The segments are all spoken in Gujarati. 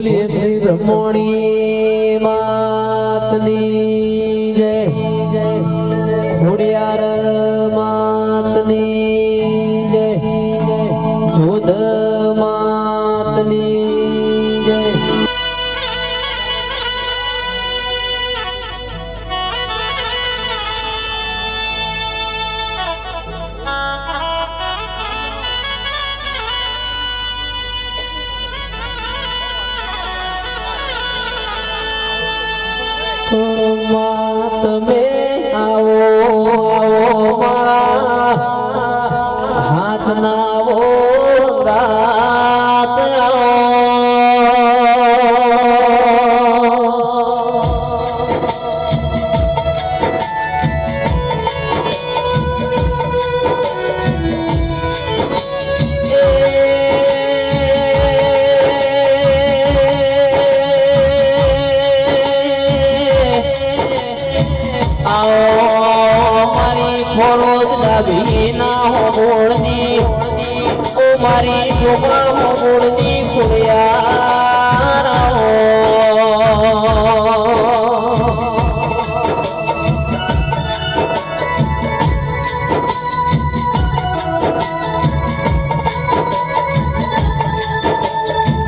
શ્રી બ્રહ્મણી માતની જય જય ખોડિયાર માતની જય જય જોધ માતની જય. તમે આવો આવો મારા હાથના આવો રાત મારી શોભા મોડની ખોડિયાર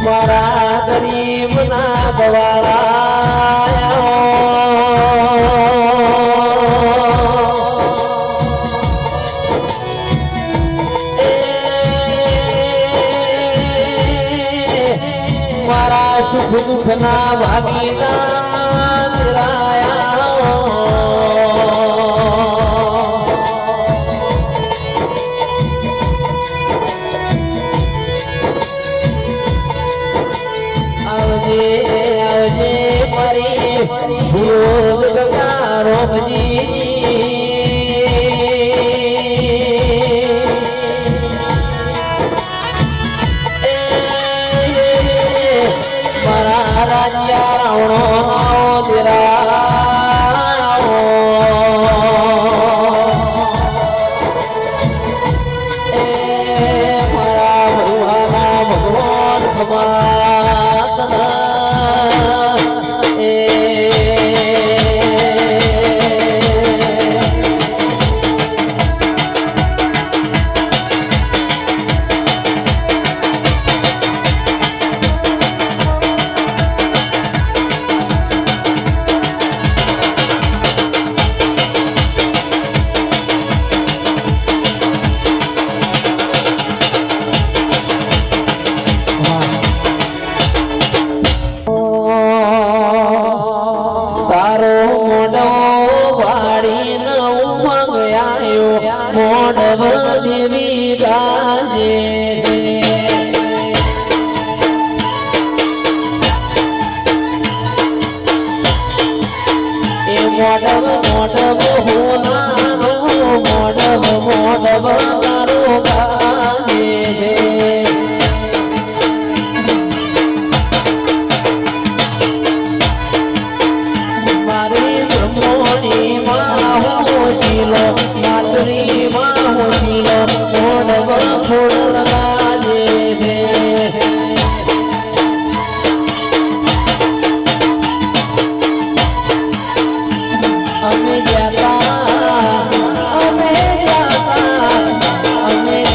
મારા ગરીબ ના ગવાળા સુખ દુઃખ ના ભાગીદાર આવજે આવજે મારી ભૂલ ગગારો દેવી ગાજે છે એ મોડવ મોડવ હોનારો મોડવ મોડવ તારો ગાજે છે. મારી બ્રહ્મણી માં હોશીલો માતરી માં હોશીલો મોડવ ખોડ ગાજે છે. અમે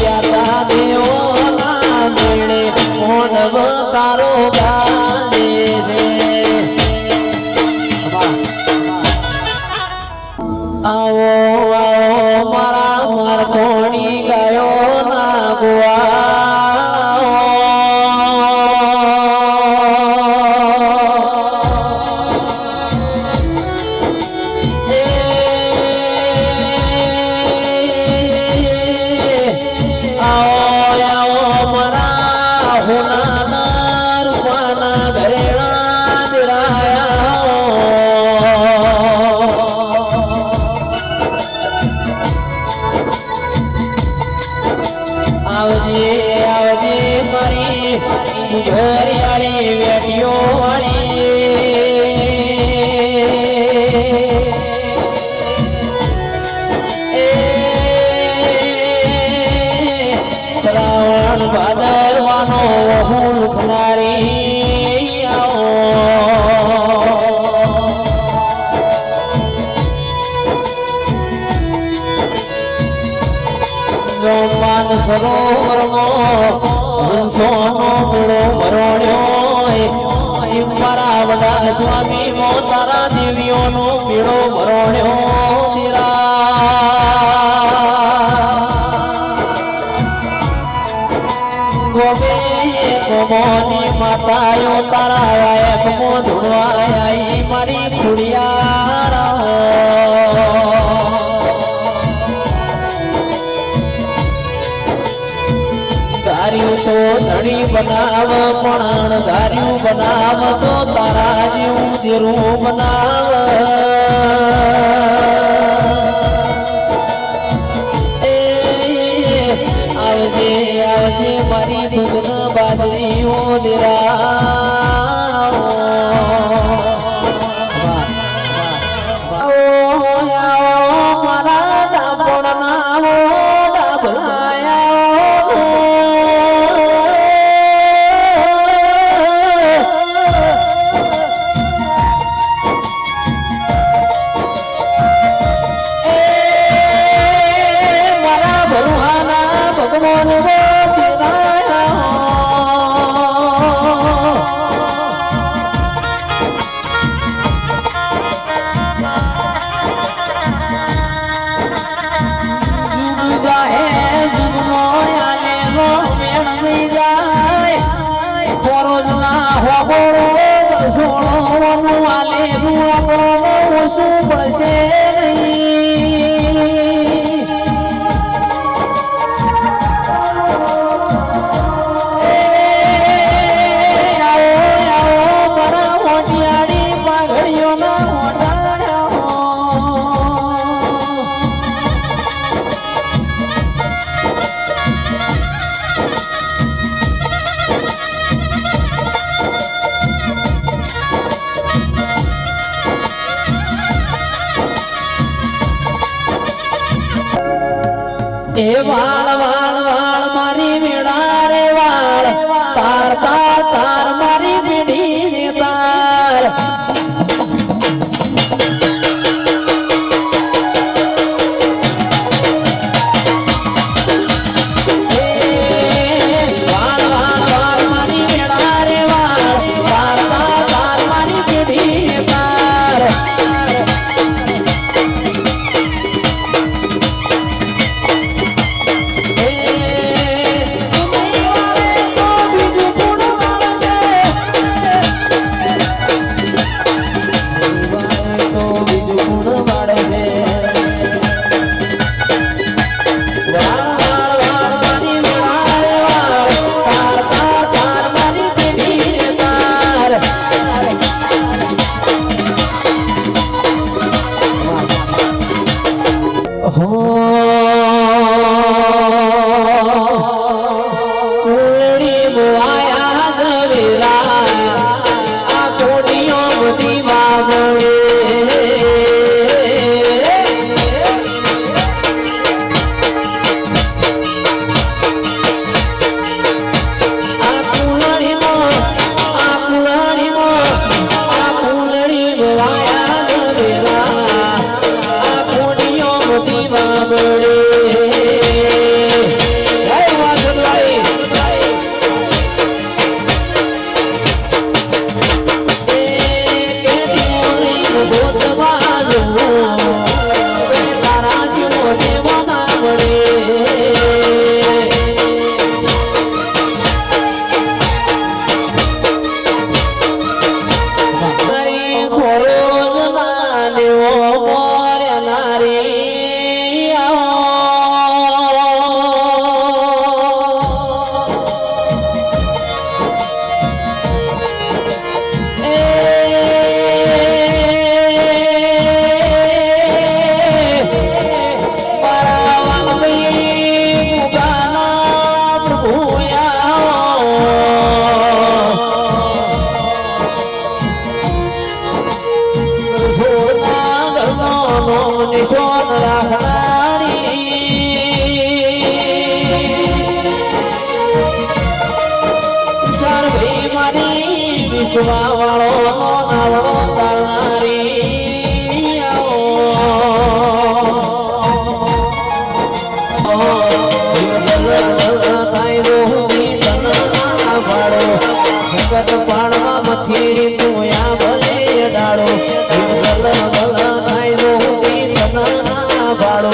જાતા દેવોના મેળે મોડવ તારો ગાજે છે. આવો આવો મારા મરકોણી ગયો ના આવજે આવજે મારી ઘરિયાળી વેટીઓ શ્રાવણ ભાદરવાનો હુલ ખનારી સરોવરમાં હંસોનો મેળો ભરણ્યો મારા વડા સ્વામી મો તારા દેવીઓનો મેળો ભરણ્યો ગોમે ગોમોની માતાયો તારા વાયકમો ધોવાઈ મારી ખુડિયારા ધાર્યું તો ધણી બનાવ પણ ધાર્યું બનાવ તો તારા જેવું ધીરું બનાવ આવજે આવજે મારી દૂધ બાજરીઓ દેરા મારા ડાબોડ નાવો એ વાળ વાળ વાળ મારી મેળા રે વાળ તાર તાર તાર મારી પીડી તાર વાળ વાળ વાળ મારી મેળા રે વાળ તાર તાર તાર મારી પીડી તાર વાળો નાવડો તારનારી આવો પાડવા મથી તુયા ભલે ડાળો ભલ ભલ થાય જો તના પાડો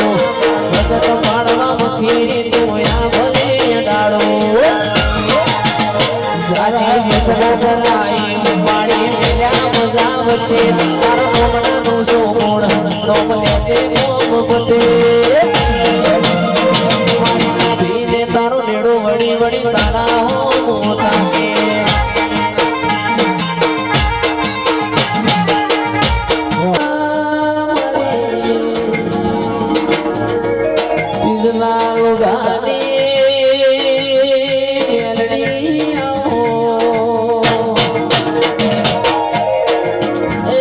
જગત પાડવા મથી તુયા ભલે ડાળો જાજી જેતના કરાઈ પાડી મેલ્યા મજા વચ્ચે તારા કોમણાનો સોગુણ નોમ લેતે નોમ પતે તારો નેડો વડી વડી તારા હો મોતાકે ઇજલા લોગાની મેલડી આવો એ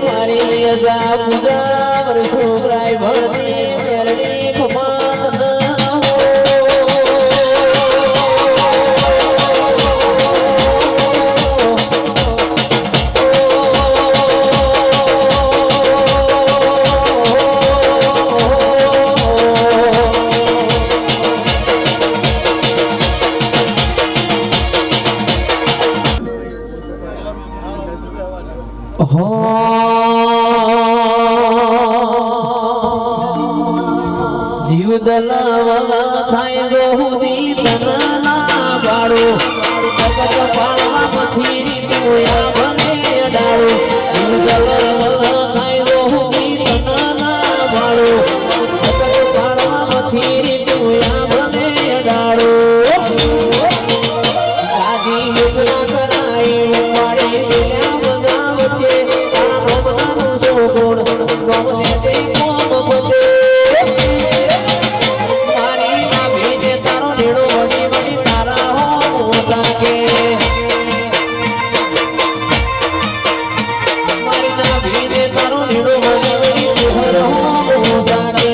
મારી અજા પૂજા વર્ષો ગ્રાય ભળતી મેલડી ખમાત જીવ દલાવલા થાય જો હુદી તનના બાળો જગત પાળવા મથી તુયા ભલે ડાળો જીવ દલાવલા થાય જો હુદી તનના બાળો જગત પાળવા મથી તુયા ભલે ડાળો આદિ યોજના કરાઈ મારી મેલ્યા બધા વચ્ચે તારા ભગવાનનો સોગુણ ગમ લેતે કોમ પતે મારી ના ભેજે તારો નેડો વડી વડી તારા હો મોતાકે મારી ના ભેજે તારો નેડો વડી વડી ચહેરો હો મોતાકે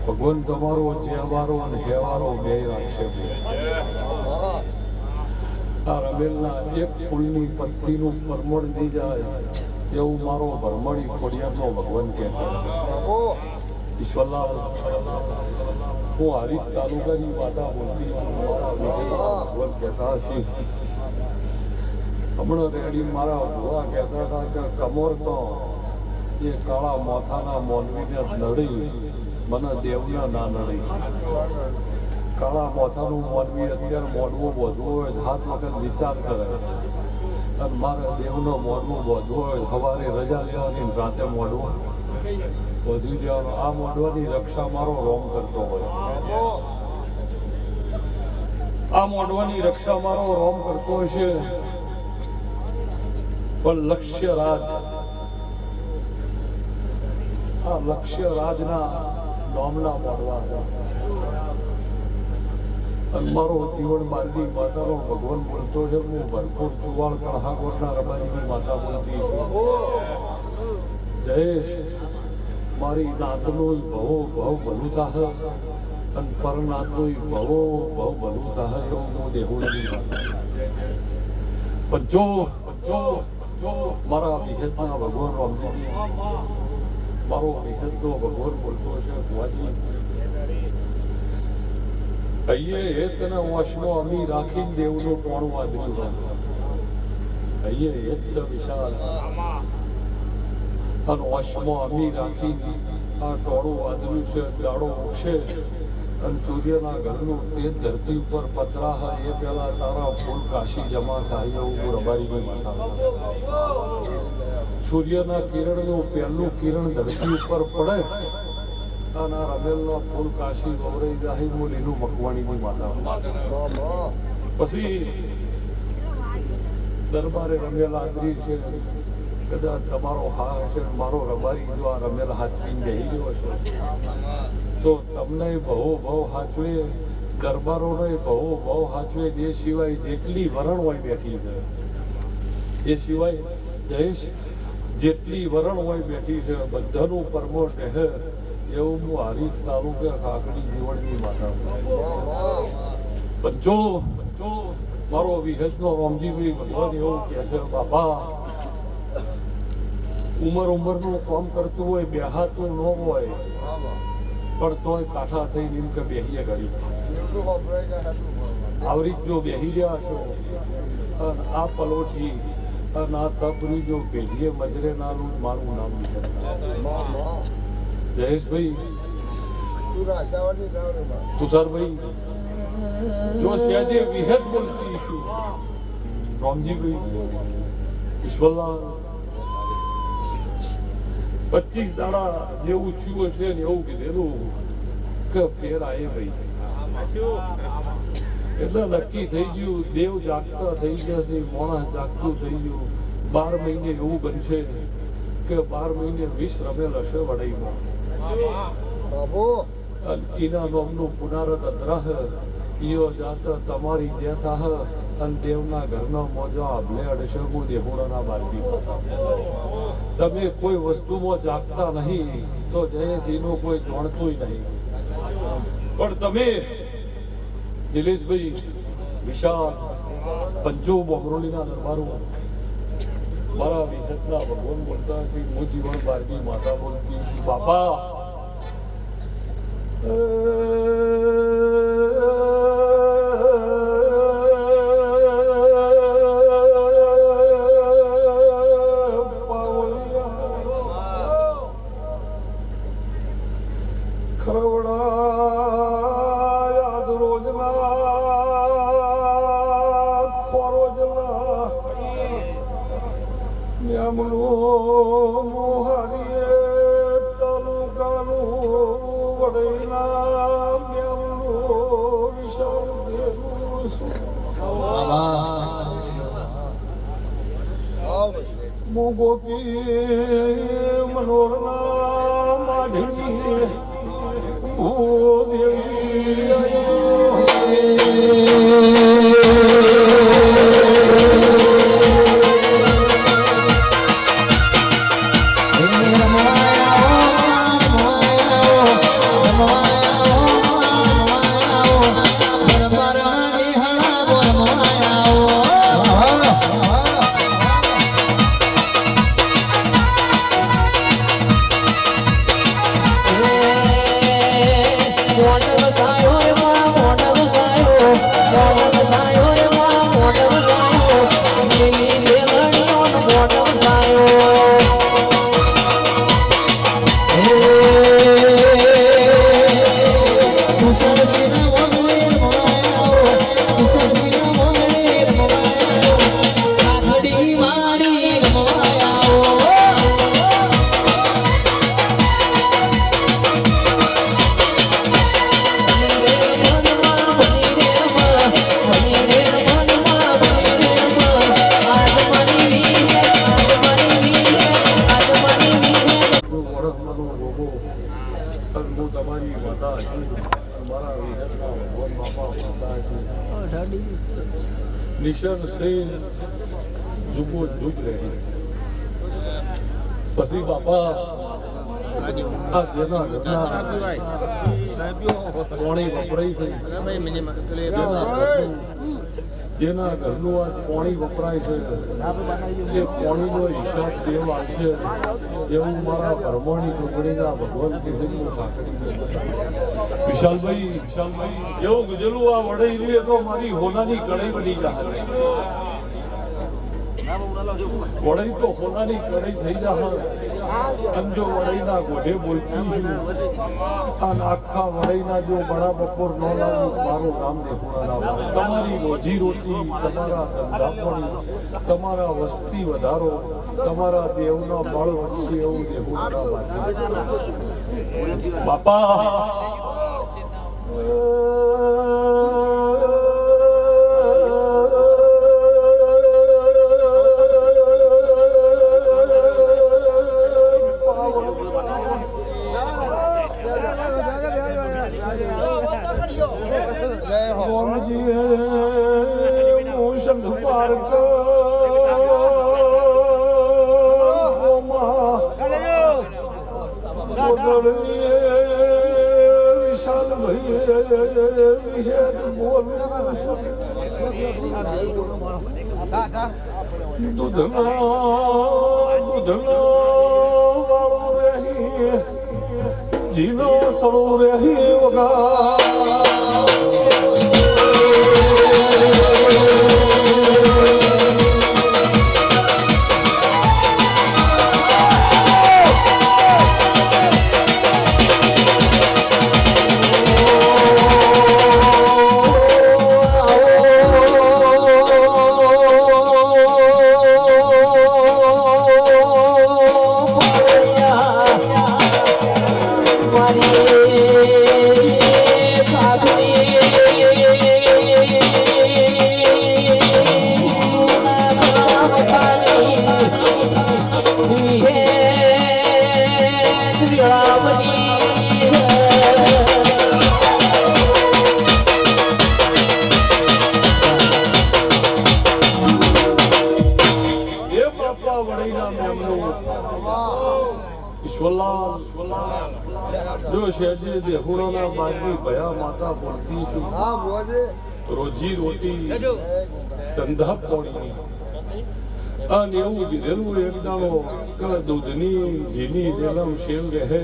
ભગવાન તમારો જેવારો અને હેવારો બે રાખશે. આ રમેલના એક ફૂલની પત્તીનું પરમણ દી જાય એવું મારો ભરમણી ખોડિયારનો ભગવાન કહેતો. ઈશ્વરલાલ, હું હારીજ તાલુકાની વાતા બોલતી ભગવાન કહેતા હશે. હમણાં રેડી મારા ભુવા કહેતા હતા કે કમોર તો એ કાળા માથાના મોલવીને નડી, મને દેવના ના નડી. કાળા માથાનું મોલવી અત્યારે મોડવું બોધવું હોય હાથ વખત વિચાર કરે, અને મારે દેવનો મોડવું બોધવું હોય સવારે રજા લેવાની રાતે મોડવું વધી જવાનું. આ મોડવાની રક્ષા મારો રોમ કરતો હોય. આ મોડવાની રક્ષા મારો રોમ કરતો હશે, પણ લક્ષ્ય રાજ, આ લક્ષ્ય રાજના નામના મોડવા હતા. અને મારો જીવન બાલની માતાનો ભગવાન બોલતો છે. હું ભરપૂર ચુવાળ કણહાકોટના રબાજીની માતા બોલતી. જયેશ, મારી નાતનું બહુ બહુ ભલું થાય અને પરનાથનું બહુ બહુ ભલું થાય એવું હું દેહુની માતા. પણ જો મારા વિહેતના ભગવાન રામજી, મારો વિહેતનો ભગવાન બોલતો છે. ભુવાજી, અહીંયા હેતના વશમાં અમી રાખીને દેવનું ટોણું વાદર્યું. અહીંયા હેત છે વિશાળ, અને વશમાં અમી રાખીને આ ટોણું વાદર્યું છે. દાડો ઉગશે અને સૂર્યના ઘરનું તેજ ધરતી ઉપર પથરા એ પહેલા તારા ફૂલ કાશી જમા થાય એવું રબારીની માતા. સૂર્યના કિરણનું પહેલું કિરણ ધરતી ઉપર પડે અને રમેલના ફૂલ કાશી વવરાઈ જાય હું લીલું મકવાણીની માતા. પછી દરબારે રમેલ આદરી છે. કદાચ તમારો હા હશે, મારો રબારી જો આ રમેલ હાચવીને બેસી ગયો છે તો તમને બહુ બહુ હાચવે, દરબારોને બહુ બહુ હાચવે. એ સિવાય જેટલી વરણ હોય બેઠી છે, એ સિવાય જયેશ જેટલી વરણ હોય બેઠી છે બધાનું પરમોટ રહે એવું હું હારીજ તાલુકા કાકડી જીવણની માતા. પણ જો મારો વિહેજનો રામજીભાઈ ભગવાન એવું કહે છે, બાપા ઉંમરનું કામ કરતું હોય, બેહાતું ન હોય, પણ તોય કાંઠા થઈને એમ કે બેહીએ ઘડી આવરી જો બેહી રહ્યા છો. અને આ પલોઠી અને આ તપની જો પેઢીએ મજરે નાનું મારું નામ લીધું. જયેશભાઈ, તુષારભાઈ, જો સહેજે વિહેત બોલતી રામજીભાઈ, ઈશ્વરલાલ, 25 દાડા જેવું થયું હશે ને એવું કીધેલું કે ફેર આયે ભાઈ. એટલે નક્કી થઈ ગયું, દેવ જાગતા થઈ ગયા છે, માણસ જાગતું થઈ ગયું. 12 મહિને એવું બનશે કે 12 મહિને 20 રમેલ હશે વડાઈમાં. એના નામનું પુનારત અદ્રાહ ઈયો જાત તમારી જે થાહ અને દેવના ઘરના મોજો આભલે અડશે હું દેહુડાના બારબી. તમે કોઈ વસ્તુમાં જાગતા નહીં તો જયેશજીનું કોઈ જાણતું નહીં. પણ તમે નિલેશભાઈ, વિશાળ, પંજો બોમરોલીના દરબારો, મારા વિહતના ભગવાન બોલતા કે હું જીવન બારબી માતા બોલતી. બાપા ગોપી મનોરના માઢી ઓ દેવી મિશન સેન જુગો જુગ રહી. પછી બાપા આ જેના ઘરના પાણી વપરાય છે, જેના ઘરનું આ પાણી વપરાય છે એ પાણીનો હિસાબ દેવ આવશે એવું મારા પરમાણી ટુકડીના ભગવાન કિશનનું કાકડી. વિશાલભાઈ એવું ગુજેલું આ વડાઈ રહ્યું તો મારી હોનાની કઢાઈ બની જાય. વડાઈ તો હોનાની કઢાઈ થઈ જાય. અને જો વડાઈના ગોઢે બોલતી છું અને આખા વડાઈના જો બડા બપોર ન લાવું મારું નામ દેખુણા. તમારી રોજી રોટી, તમારા ધંધા પાણી, તમારા વસ્તી વધારો, તમારા દેવના બળ વધશે એવું દેખુણા. બાપા જીનો સળો રહી વગા રોજી રોટી ધંધા પાણી અને એવું કીધેલું એક દાડો કે દૂધની જીની જેલમ શેલ રહે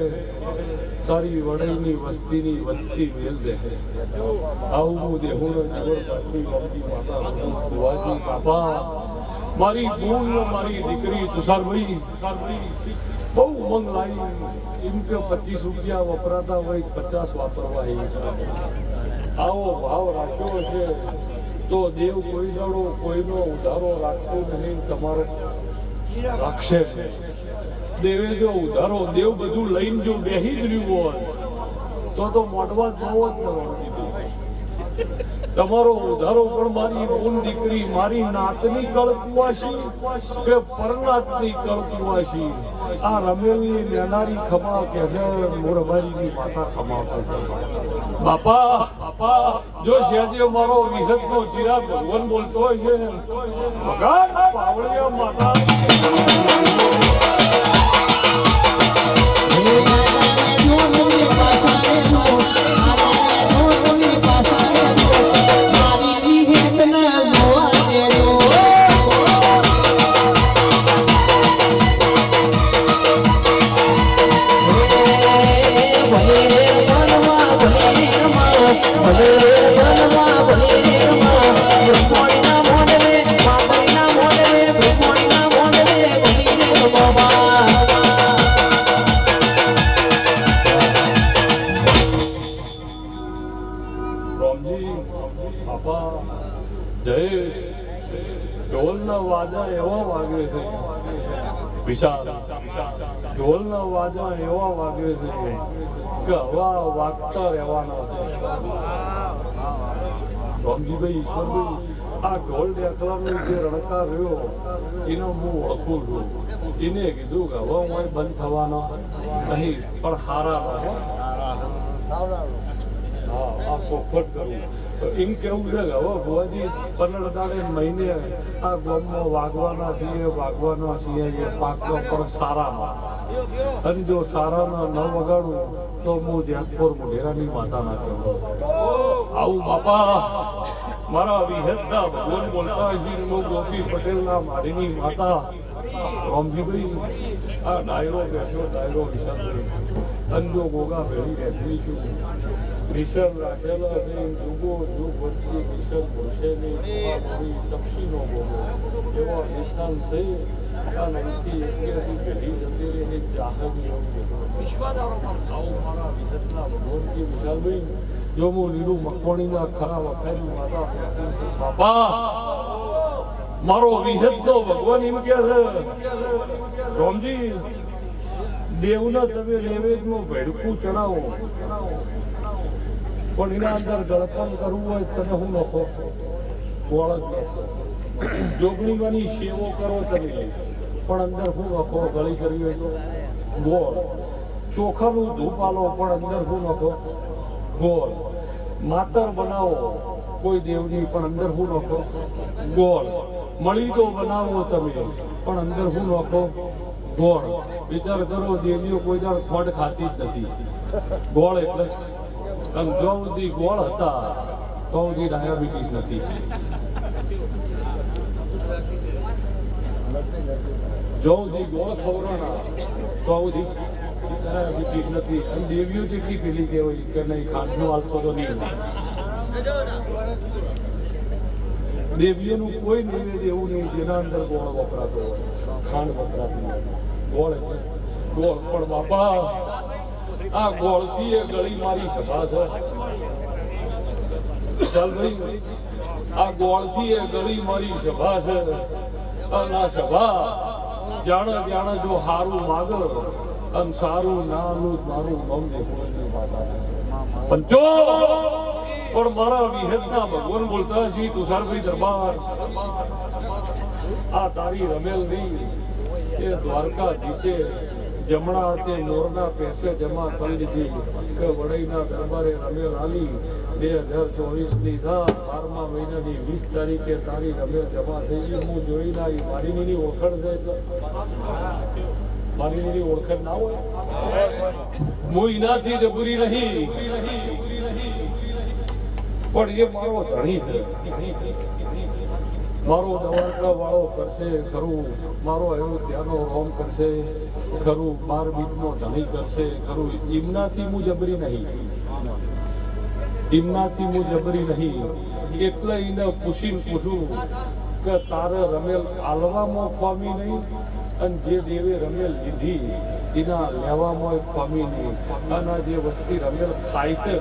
તારી વડાઈની વસ્તીની વધતી વેલ રહે. આવું દેહુણ માતા બાપા મારી બૂન મારી દીકરી તુષારભાઈ બહુ ઉમંગ લાવી. એમ કે 25 રૂપિયા વપરાતા હોય 50 વાપરવા એવી છે. આવો ભાવ રાખ્યો છે તો દેવ કોઈ દાડો કોઈનો ઉધારો રાખતો નહીં, તમારો રાખશે છે. દેવે જો ઉધારો દેવ બધું લઈને જો બેહી જ રહ્યું હોય તો મોઢવા જ બહુ જ તમારો ઉધારો પણ મારી બોન દીકરી મારી નાતની કળકુવાશી કે પરનાતની કળકુવાશી આ રમેલની લેનારી ખમા કે મોરબારીની માતા ખમા. બાપા જો શેજે મારો વિહતનો ચિરાગ ભગવાન બોલતો હોય છે ભગવાન પાવળિયા માતા ઢોલના વાજા એવા વાગે છે કે હવા વાગતા રહેવાના છે. રામજીભાઈ ઈશ્વરભાઈ આ ઢોલ ડેકલાનો જે રણકાર રહ્યો એનો હું ઓળખું છું. એને કીધું કે હવે હું બંધ થવાનો નહીં પણ હારા રહો. હા આ પોફટ કરું એમ કેવું છે કે હવે ભુવાજી 15 દાડે મહિને આ ગામમાં વાગવાના છીએ એ પાકવા પર સારામાં અને જો સારાના ન વગાડું તો હું જેતપુર મોઢેરાની માતાના કહું આવું બાપા મારા વિહતના ભગવાન બોલતા શ્રી ગોપી પટેલના મારીની માતા રામજીભાઈ આ ડાયરો વિશાલભાઈ અંજો ગોગા ભેળી રહેતી છું વિશાલ રાખેલા છે જુગો જુગ વસ્તી વિશાલ ભૂષે નહીં તપસીનો ગોગો એવો નિશાન છે અને અહીંથી 81 પેઢી જતી રહી જાહેરની આવું મારા વિહતના ભગવાનજી વિશાલભાઈ જો હું લીલું મકવાણીના ખરા વખાની માતા બાપા મારો વિહતનો ભગવાન એમ કે છે રામજી દેવના તમે નૈવેદ્યનું ભેડકું ચડાવો પણ એના અંદર ગળપણ કરવું હોય તમે હું નખો ગોળ જ નખો જોગણીમાંની સેવો કરો તમે પણ અંદર હું નખો ગળી કરવી હોય તો ગોળ ચોખાનું ધૂપ આલો પણ અંદર હું નખો ગોળ માતર બનાવો કોઈ દેવની પણ અંદર હું નખો ગોળ મળી તો બનાવો તમે પણ અંદર હું નખો ગોળ વિચાર કરો દેવીઓ કોઈ દાડ ખોડ ખાતી જ નથી ગોળ એટલે અને જો સુધી ગોળ હતા તો સુધી ડાયાબિટીસ નથી જો સુધી ગોળ ખવડાના તો સુધી ડાયાબિટીસ નથી અને દેવીઓ જેટલી પેલી કહેવાય કે નહીં ખાંડનો આલસો તો નહીં દેવીઓનું કોઈ નૈવેદ્ય એવું નહીં જેના અંદર ગોળ વપરાતો હોય ખાંડ વપરાતી હોય ગોળ એટલે ગોળ પણ બાપા આ ગોળથી એ ગળી મારી સભા છે ચાલ ભાઈ આ ગોળથી એ ગળી મારી સભા છે અને આ સભા જાણે જો હારું માગો અને સારું નાનું મારું મમ દેખવાની વાત પંચો પણ મારા વિહતના ભગવાન બોલતા છે તુષારભાઈ દરબાર આ તારી રમેલ નહીં એ દ્વારકાધીશે જમણા હાથે મોરના પૈસે જમા કરી દીધી કે વડઈના દરબારે રમેલ આલી 2024ની 12મા મહિનાની 20 તારીખે તારી રમેલ જમા થઈ ગઈ હું જોઈ ના મારીની ઓળખણ છે મારીની ઓળખણ ના હોય હું એનાથી જબરી નહીં પણ એ મારો ધણી છે મારો દ્વારકા વાળો કરશે ખરું મારો અયોધ્યાનો રોમ કરશે ખરું 12 બીજનો ધણી કરશે ખરું એમનાથી હું જબરી નહીં એટલે એને પૂછું કે તારે રમેલ આલવામાં ખોમી નહીં અને જે દેવે રમેલ લીધી એના લેવામાં ખોમી નહીં અને જે વસ્તી રમેલ ખાય છે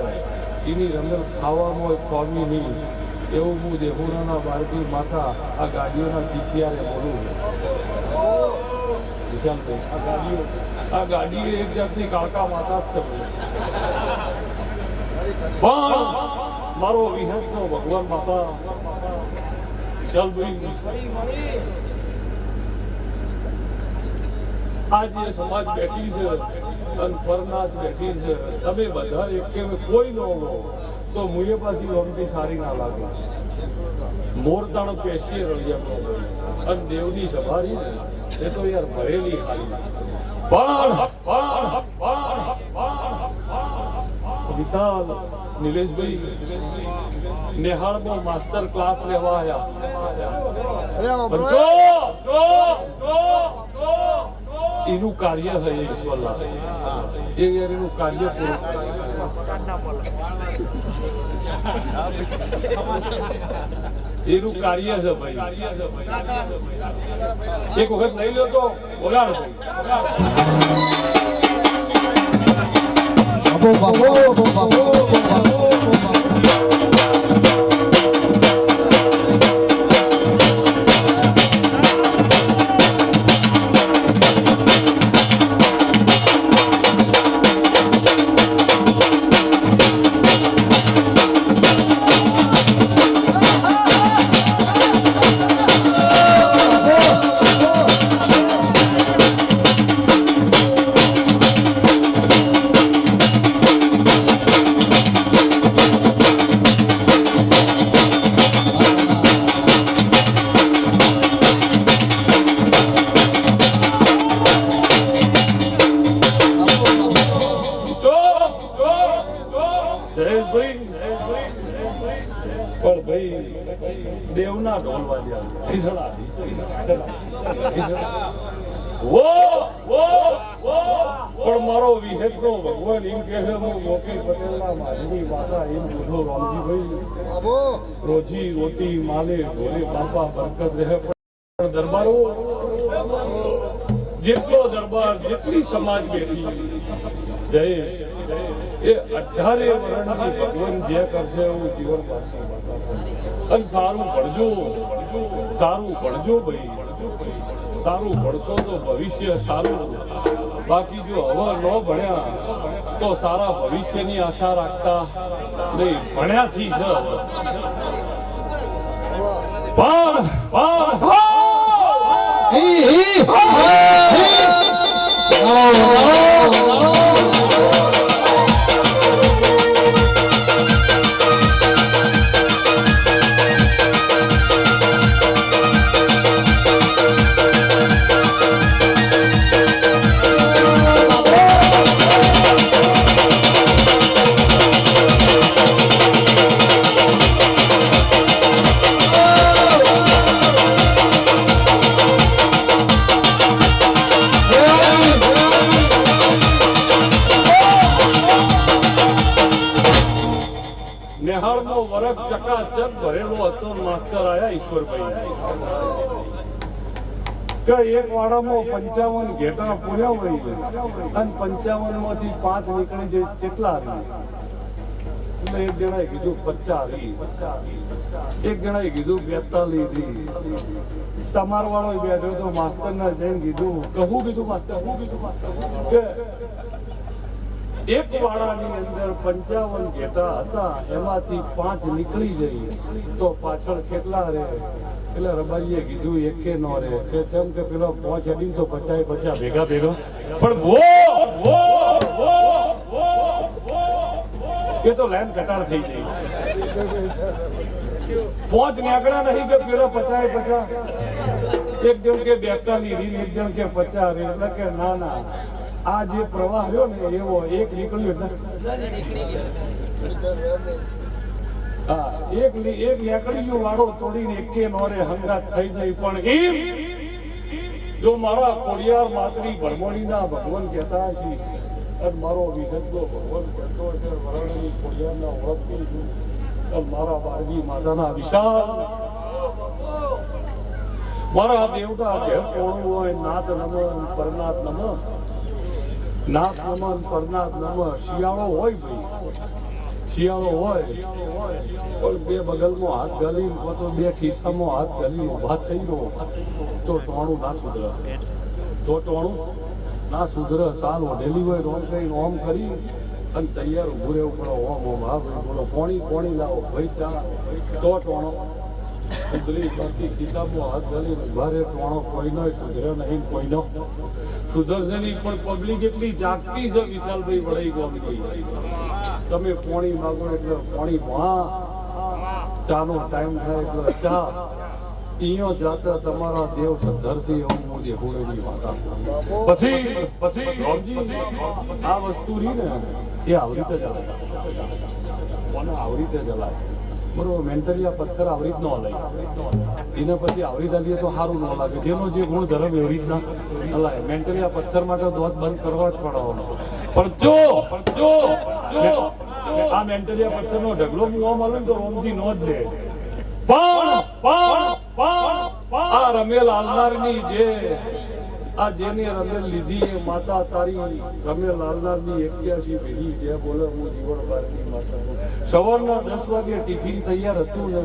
એની રમેલ ખાવામાં ખોમી નહીં એવું હું દેહુરાના બાળકી માતા આ ગાડીઓના ચીચિયારે બોલું વિશાલભાઈ આ ગાડી એક જાતની કાળકા માતા જ છે પણ મારો વિહતનો ભગવાન માતા વિશાલભાઈ આ જે સમાજ બેઠી છે અને પરનાથ બેઠી છે તમે બધા એક કે કોઈ ન હો તો મુએ પાછી રમતી સારી ના લાગે મોરતાણ પેશીએ રળિયા અને દેવની સભારી ને એ તો યાર ભરેલી ખાલી પણ વિશાલ નિલેશભાઈ નેહાળમાં માસ્ટર ક્લાસ લેવા આવ્યા એનું કાર્ય છે ઈશ્વરલા એ એનું કાર્ય પૂરું એનું કાર્ય છે ભાઈ એક વખત લઈ લો તો બોલાડ ઘણા ઢોલ વાગ્યા હિસડા હિસડા વો વો વો પણ મારો વિહેતનો ભગવાન એમ કહે છે હું મોટી પટેલના માલની માતા એમ બોલો રામજીભાઈ રોજી રોટી માલે ઢોલે બાપા બરકત રહે પણ દરબારો જેટલો દરબાર જેટલી સમાજ બેઠી જયેશ એ 18 વર્ષની ભગવાન જે કરશે એવું જીવન બાકી અને સારું ભણજો ભાઈ સારું ભણશો તો ભવિષ્ય સારું બાકી જો હવે ન ભણ્યા તો સારા ભવિષ્યની આશા રાખતા નહીં ભણ્યાથી છે નેહાળનો વરખ ચકાચક ભરેલો હતો માસ્તર આયા ઈશ્વરભાઈ કે એક વાડામાં 55 ઘેટા પૂર્યા હોય અને 55 માંથી 5 નીકળી જાય કેટલા એટલે એક જણાએ કીધું 50 એક જણાએ કીધું 42 તમાર વાળો બેઠો તો માસ્તર ને જઈને કીધું કહું કીધું માસ્તર કે એક વાડાની અંદર 55 ઘેટા હતા એમાંથી 5 નીકળી જઈ તો પાછળ કેટલા રહે એટલે રબાઈએ કીધું એકે નો રહે કે જેમ કે પેલો 5 હેડી તો 50 ભેગા પણ એ તો લાઈન કટાર થઈ ગઈ 5 નીકળ્યા નહીં કે પેલો 50 એક જણ કે 42 રીલ એક જણ કે 50 રીલ એટલે કે ના આ જે પ્રવાહ રહ્યો ને એવો એક નીકળ્યો હા એક નીકળ્યું વાળો તોડીને એકે નોરે હંગાત થઈ જાય પણ એમ જો મારા ખોડિયાર માતરી ભરમોડીના ભગવાન કહેતા છે અને મારો વિગતનો ભગવાન કહેતો છે વરણની ખોડિયારના ઓળખતી છું અને મારા બારજી માતાના વિશાળ મારા દેવતા ઘેર કોણું હોય નાથ નમન પરનાથ નમન નાથ નમન પરનાથ નમન શિયાળો હોય ભાઈ શિયાળો હોય પણ બે બગલમાં હાથ ગાલી તો બે ખિસ્સામાં હાથ ગાલી ઉભા થઈ ગયો તો ટોણું ના સુધરે સાલ ઓઢેલી હોય રોમ કઈ ઓમ કરી અને તૈયાર ઉભું રહેવું પડે ઓમ હા ભાઈ બોલો પોણી લાવો ભાઈ ચા તો ટોણો સુધરી બાકી ખિસ્સામાં હાથ ગાલી ઉભા રહે ટોણો કોઈનો સુધરે નહીં કોઈનો સુધરશે નહીં પણ પબ્લિક એટલી જાગતી છે વિશાલભાઈ વડાઈ ગોમની તમે પોણી માગો એટલે પોણી ચાનો ટાઈમ થાય એટલે ચા ઈયો જાતા તમારા દેવ સદ્ધરથી એવું મોદી હોળીની વાતા પછી આ વસ્તુ રહી ને એ આવી રીતે જલાય આવી રીતે જલાય બરોબર મેન્ટલી આ પથ્થર આવી રીત ન હલાય એના પછી આવી રીતે લઈએ તો સારું ન લાગે જેનો જે ગુણ ધર્મ એવી રીતના હલાય મેન્ટલી આ પથ્થર માટે દોત બંધ કરવા જ પડવાનો પણ જો આ મેન્ટલી આ પથ્થરનો ઢગલો હું આમ હલું તો રોમજી નો જ દે આ રમેલ હાલનારની જે આ જેને રમેલ લીધી એ માતા તારી રમેલ હાલનારની 81 પેઢી જે બોલે હું જીવન બારની માતા સવારના 10 વાગે ટિફિન તૈયાર હતું ને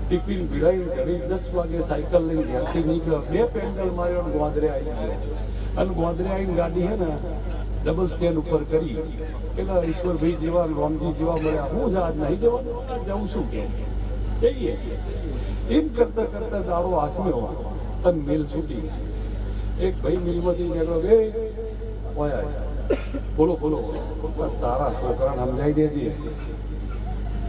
ટિફિન ભીડાઈને ઘડી 10 વાગે સાયકલ લઈને ઘરથી નીકળ્યો 2 પેન્ડલ માર્યો ને ગોંદરે આવી ગયો અને ગોંદરે આવીને ગાડી હે ને ડબલ સ્ટેન્ડ ઉપર કરી પેલા ઈશ્વરભાઈ જેવા રામજી જેવા મળ્યા હું આજ નહીં જવાનું જવું શું કે જઈએ એમ કરતા દાડો આચમ્યો અને મિલ છૂટી એક ભાઈ મિલમાંથી નીકળ્યો બોલો તારા છોકરાને સમજાઈ દેજે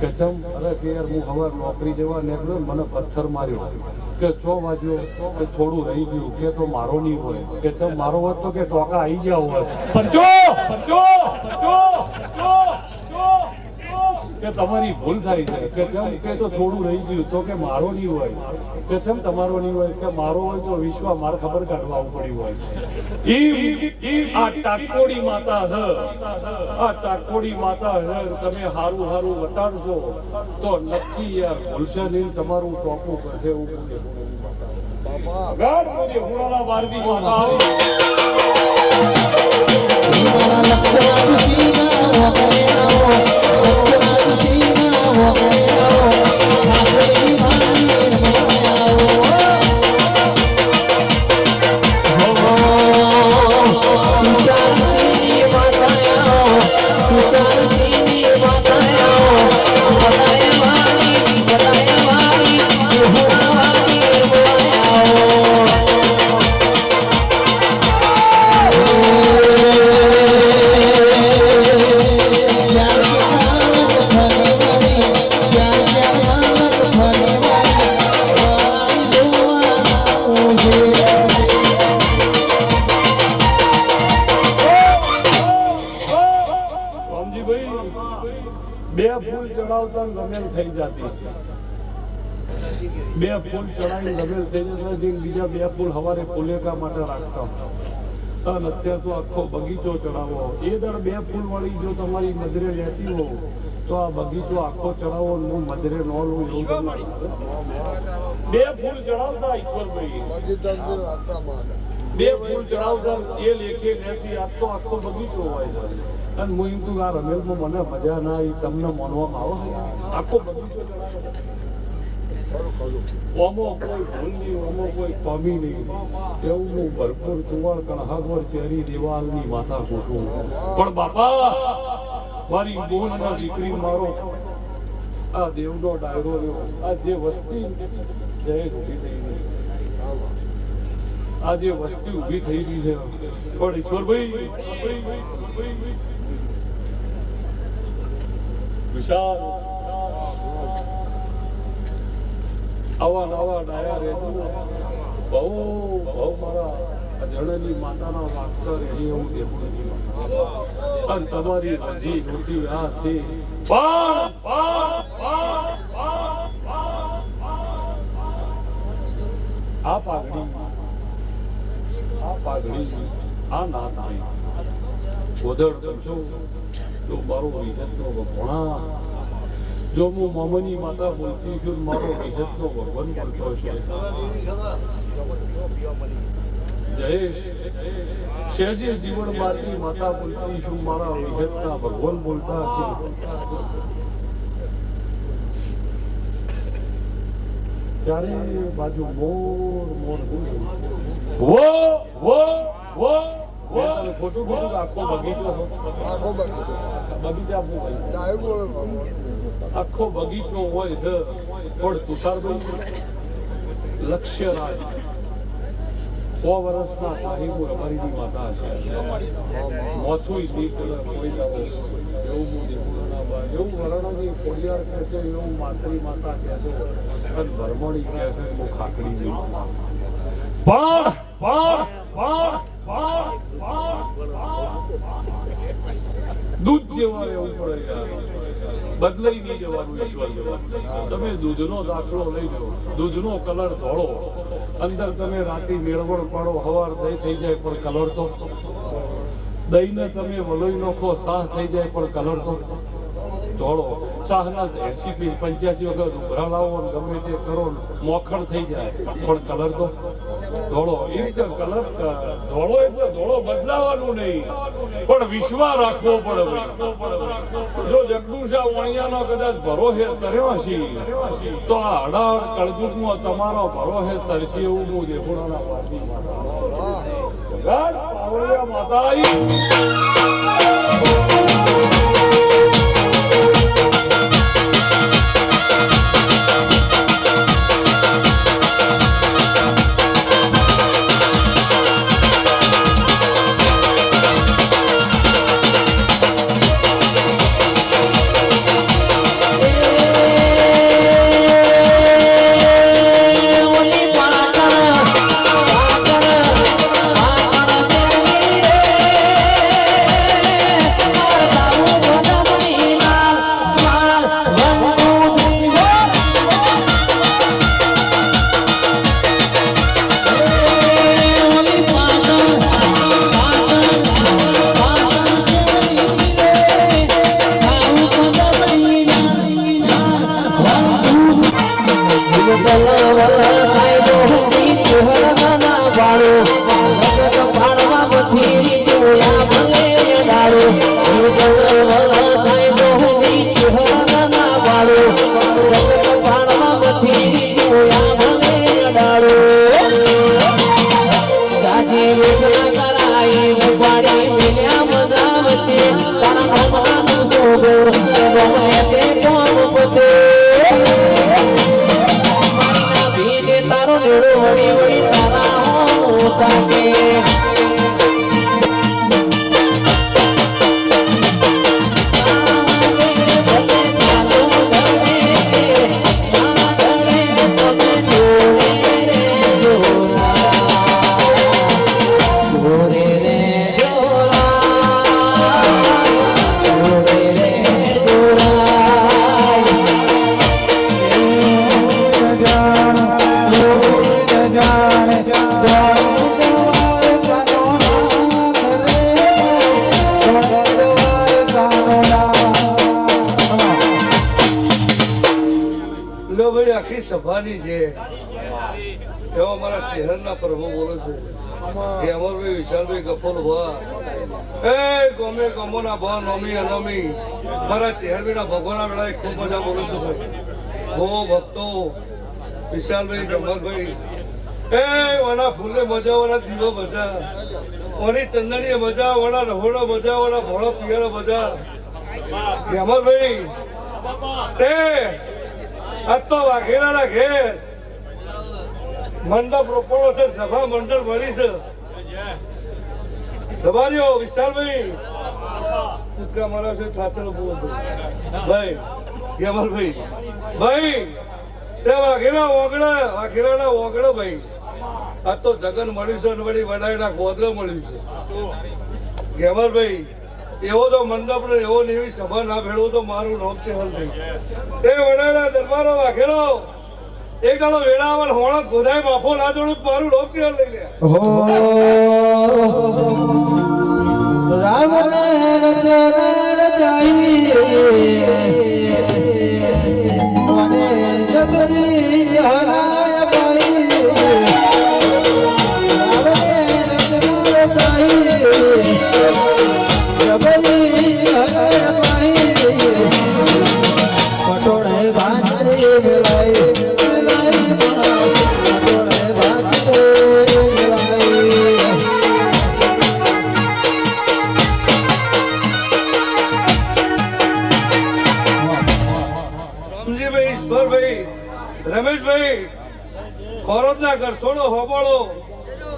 કે ચમ અરે કે યાર હું હવે નોકરી જવા નીકળ્યો મને પથ્થર માર્યો કે 6 વાગ્યો કે થોડું રહી ગયું કે તો મારો નહીં હોય કે ચમ મારો હોત તો કે ટોકા આવી ગયા હોય પણ જો કે તમારી ભૂલ થાય છે કે ચમ કે તો થોડું રહી ગયું તો કે મારો નહીં હોય કે ચમ તમારો નહીં હોય કે મારો હોય તો વિશ્વ મારે ખબર કાઢવા પડી હોય આ ટાકોડી માતા છે આ ટાકોડી માતા છે તમે હારું હારું વટાડશો તો નક્કી યાર ભૂલશે નહીં તમારું ટોપું કરશે એવું ગાઢ બોલે હુણાના બારદી માતા આવી થઈ જતી બે ફૂલ ચડાવી ગમેલ થઈ જતા જે બીજા બે ફૂલ હવારે ફુલેકા માટે રાખતા અને અત્યારે તો આખો બગીચો ચડાવો એ દર બે ફૂલ વાળી જો તમારી નજરે લેતી હો તો આ બગીચો આખો ચડાવો હું નજરે ન લઉં એવું બે ફૂલ ચડાવતા ઈશ્વરભાઈ બે ફૂલ ચડાવતા એ લેખે લેતી આ તો આખો બગીચો હોય છે અને હું એમ તું આ રમેલમાં મને મજા ના આવી તમને માનવામાં આવે આખો બગીચો ઓમો કોઈ ભૂલ નહીં ઓમો કોઈ કમી નહીં એવું હું ભરપૂર કુવાડ કણહાગવર ચેરી દિવાલની માથા કૂટું પણ બાપા મારી બોનના દીકરી મારો આ દેવનો ડાયરો રહ્યો આ જે વસ્તી જય ઊભી થઈ ગઈ આ જે વસ્તી ઊભી થઈ ગઈ છે પણ ઈશ્વરભાઈ વિશાલ આવા નવા ડાયા રહેતું બહુ બહુ મારા જણની માતાના વાગતા રહે એવું દેવું અને તમારી હજી મોટી આ છે આ પાઘડી આ ના થાય ગોધડ કરશો તો મારો વિજતનો ભગવાન જો હું મામાની માતા બોલતી છું મારો વિજતનો ભગવાન બોલતો છે જયેશ શેરજી જીવન મારી માતા બોલતી છું મારા વિજતના ભગવાન બોલતા છે ચારે બાજુ મોર મોર ખોટું ખોટું આખો બગીચો બગીચા આખો બગીચો હોય છે પણ તુષારભાઈ લક્ષ્ય રાજ 100 વર્ષના સાહિબો અમારી માતા છે મોથું નહીં ચલે કોઈ જાઓ એવું એવું વરણની ખોડિયાર કહે છે એવું માતરી માતા કહે છે અને ભરમણી કહે છે એવું ખાકડી નહીં દૂધ જેવા રહેવું પડે યાર બદલાઈ નહીં જવાનું ઈશ્વર તમે દૂધનો દાખલો લઈ લો દૂધનો કલર ધોળો અંદર તમે રાતે મેળવણ પાડો હવાર દહીં થઈ જાય પણ કલર તો દહીંને તમે વલોઈ નાખો સાહ થઈ જાય પણ કલર તો ધોળો શાહના 80 85 વખત ઉભરા લાવો ગમે તે કરો મોખણ થઈ જાય પણ કલર તો ધોળો એ રીતે કલર ધોળો એટલે ધોળો બદલાવાનું નહીં પણ વિશ્વાસ રાખવો પડે જો જગદુશા વણિયાનો કદાચ ભરોસે કર્યો હશે તો આ અડાડ કળજુગમાં તમારો ભરોસે તરશે એવું હું દેખોડાના પાર્ટી માતા આવી સભાની છે એવા મારા ચહેરના પ્રભુ બોલે છે કે અમરભાઈ વિશાલભાઈ ગફોર ભા એ ગમે ગમોના ભા નોમી અનોમી મારા ચહેરભાઈના ભગવાનના વેળાએ ખૂબ મજા બોલું છું ભાઈ હો ભક્તો વિશાલભાઈ ગમરભાઈ એ વના ફૂલે મજા વના દીવો મજા ઓની ચંદનીએ મજા વના રહોડો મજા વના ભોળો પિયાળો મજા ગમરભાઈ તે આજ તો વાઘેલાના ઘેર મંડપ રોપણો છે સભા મંડળ મળી છે દબારીઓ વિશાલભાઈ ઉત્કા મારા છે થાચલો બોલ ભાઈ યમલભાઈ ભાઈ તે વાઘેલાના ઓગળો ભાઈ આ તો જગન મળ્યું છે વળી વડાઈના ગોદરા મળ્યું છે ગેમરભાઈ એવો તો મંડપ ને એવો એવી સભા ના ભેળવું તો મારું નામ છે હલભાઈ તે વડાઈના દરબારો વાઘેલો એક દાડો વેળાવર હોણા ગોધાઈ બાફો ના જોડું મારું નામ છે હલ લઈ લે રામ ને રચના રચાઈ મને જબરી હરાય પાઈ રામ ને રચના રચાઈ જબરી હરાય પાઈ પટોળે ભાંજરે વેલાય રમેશભાઈ ખોરોદના ઘરસોડો હોબળો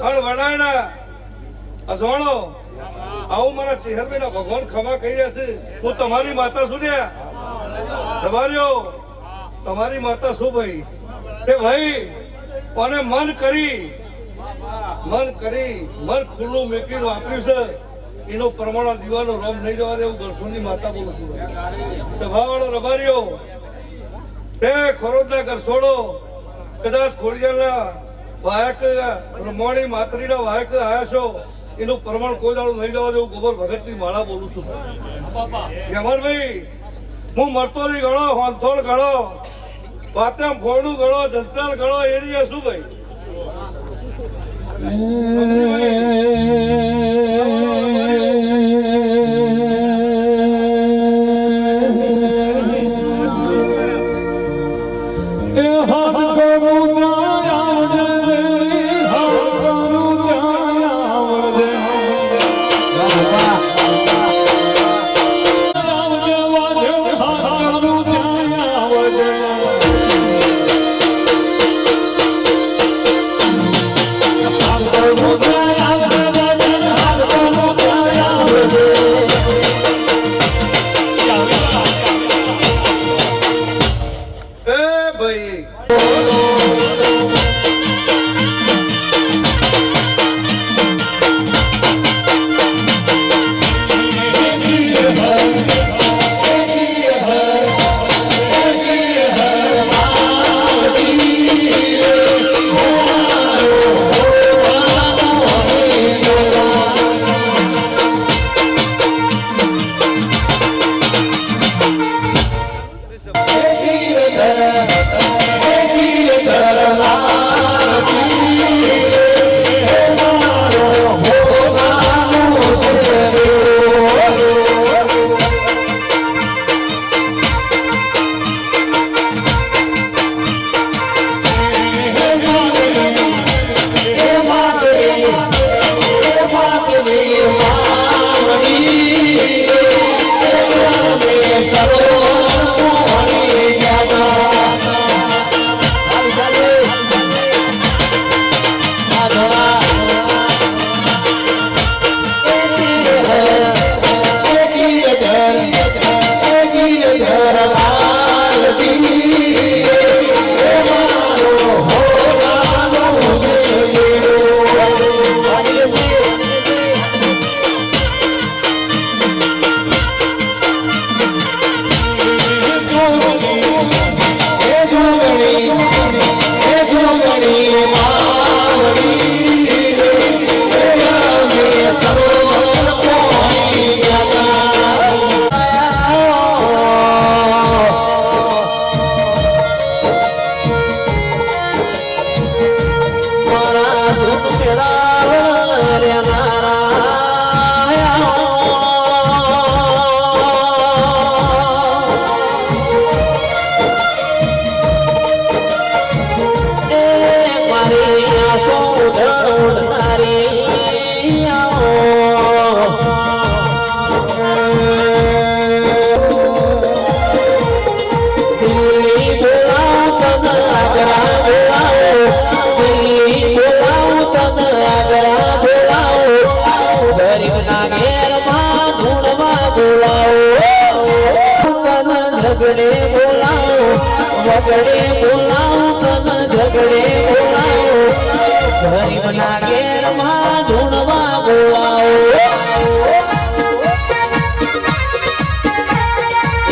અને વડાયના અસોણો આવું મારા ચેહરભાઈના ભગવાન ખમા કહી રહ્યા છે હું તમારી માતા શું ને દબારીઓ તમારી માતા શું ભાઈ તે ભાઈ કોને મન ખુલ્લું મેકીને વાપર્યું છે એનો પ્રમાણ દીવાનો રોમ નહીં જવા દે એવું ઘરસોની માતા બોલું છું સભાવાળો રબારીઓ તે ખરોદના ઘરસોડો કદાચ ખોડિયાના વાયક રમણી માત્રીના વાયક આયા છો એનું પ્રમાણ કોઈ દાડો નહીં જવા દેવું ગોબર ભગતની માળા બોલું છું યમરભાઈ હું મરતો નહીં ગણો હોંથોડ ગણો વાત્યામ ફોડું ગણો જંત્રાલ ગણો એની શું ભાઈ Oh, ઝગડે બોલાવો વગડે બોલાવો તન ઝગડે બોલાવો ગરીબના ઘેરમાં ધૂણવા બોલાવો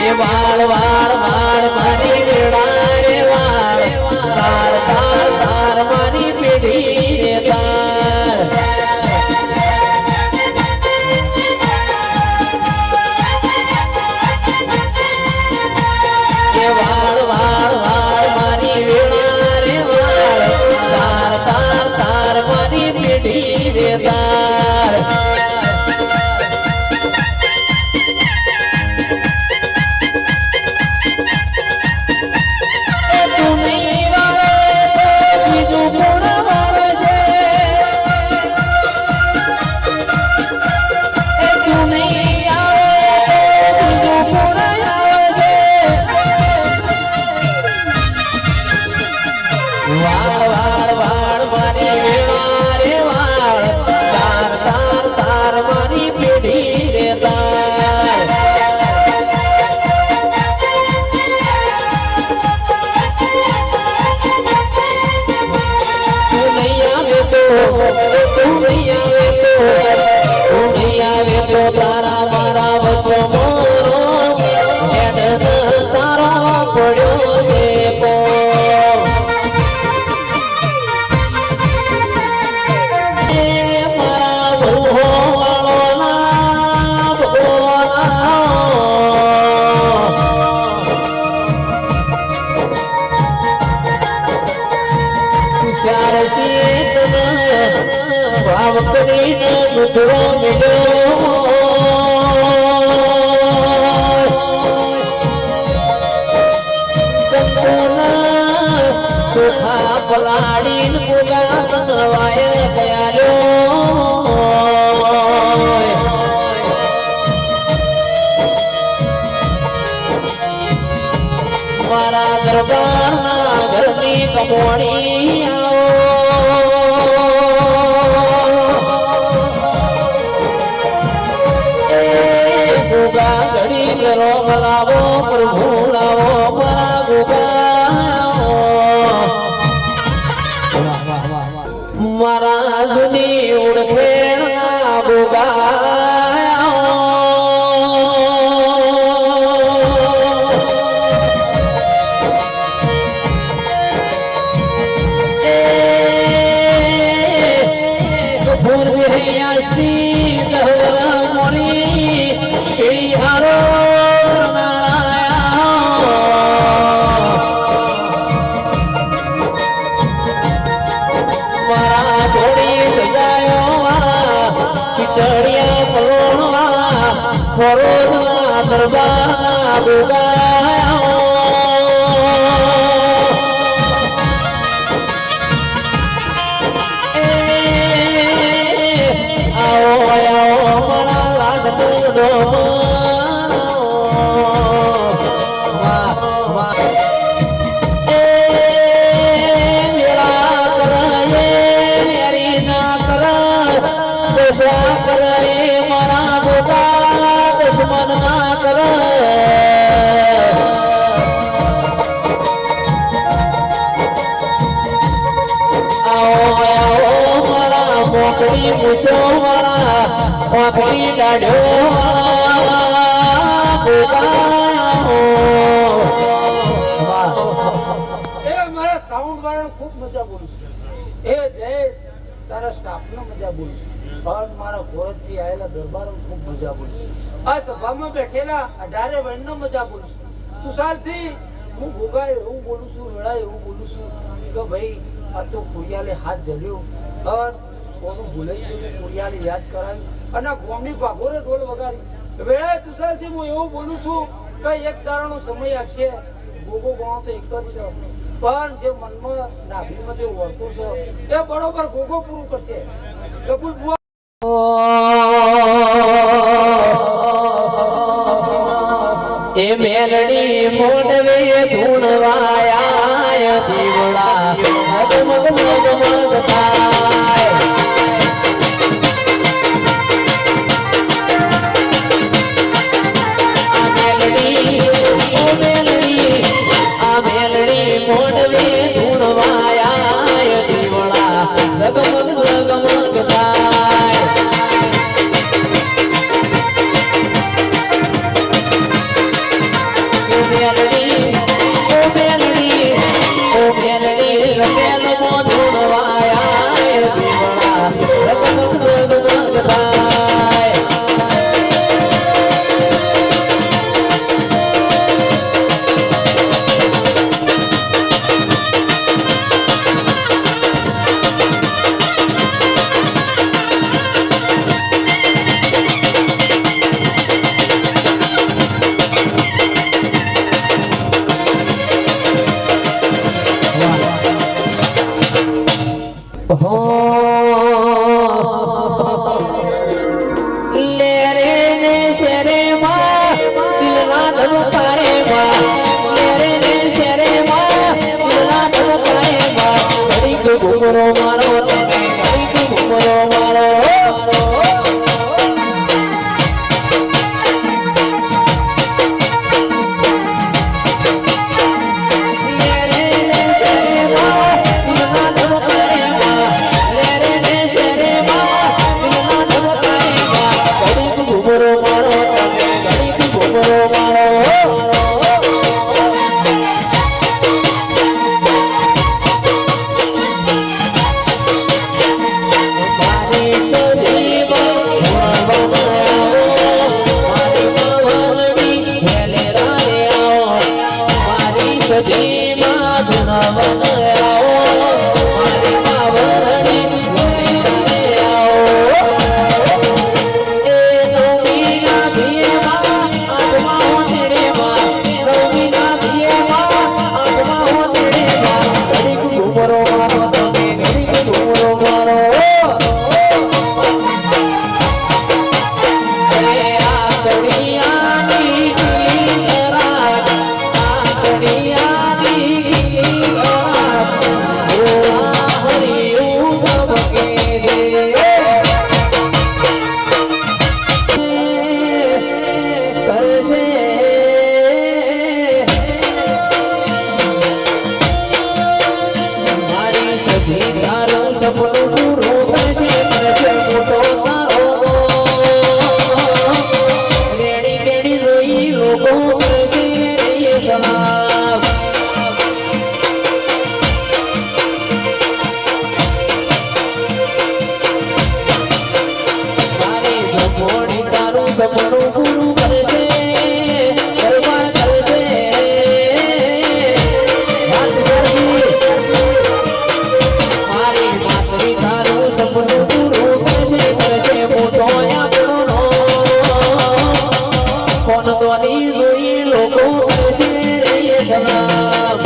એ વાળ વાળ વાળ મારી વેડા રે વાળ તાર તાર તાર મારી પેઢી રે તાર એ વાળ વાળ વાળ મારી વેડા રે વાળ તાર તાર તાર મારી પેઢી રે તાર તારા મારા વચ્ચે મોરો હેડ તારો પડ્યો છે કો એ મારા ભૂહો વાળો ના ભોના ચાર શીત ભાવ કરીને દુધરો મિલ્યો સુખા પલાડીન પૂજા તનવાય ગયાલ્યો મારા દરબારના ઘરની કમોણી આવો ગુગા ઘડી ઘરો મલાવો પ્રભુ લાવો મારા ગુગા મારા સુધી ઉડખેણ ના ગુગા દરબારના ગુગાયા આવો આવો મારા લાગતો ડોમો મારા ગોગા દુશ્મન ના કરે આવો મારા મોકળી પૂછો મારા મોકળી દાઢ્યો મારા સાઉન્ડ વાળા ખૂબ મજા બોલું છું એ જયેશ તારા સ્ટાફનો મજા બોલું છું પણ મારા કોરજથી આવેલા દરબારો ખૂબ મજા બોલું છું આ સભામાં બેઠેલા 18 વર્ણનો મજા બોલું છું તુષારસિંહ હું ગોગા એવું બોલું છું રડા એવું બોલું છું કે ભાઈ આ તો કુરિયાલે હાથ જલ્યો અને કોનું ભૂલાઈ ગયું કુરિયાલે યાદ કરાયું અને ગોમની ભાગોરે ઢોલ વગાડી વેળાએ તુષારસિંહ હું એવું બોલું છું કે એક દાડાનો સમય આવશે ગોગો ગણો તો એક જ છે પણ જે મનમાં નાભીમાં જે વર્તું છે એ બરોબર ગોગો પૂરું કરશે કપૂર બુઆ એ મેલડી મોડવે ધૂણવાયા દીવડા મગ મગ મગ થાય આ મેલડી શેરે માં દિલના ધબકારે માં મેરે ને શેરે માં દિલના ધબકારે માં ઘડીક ઘુમરો મારો તમે ઘડીક ઘુમરો મારો સપનું પૂરું કરશે દરબાર કરશે વાત કરવી મારી માતરી તારું સપનું પૂરું કરશે મોટો આપણો કોણ દોની જોઈ લોકો કરશે રે સલામ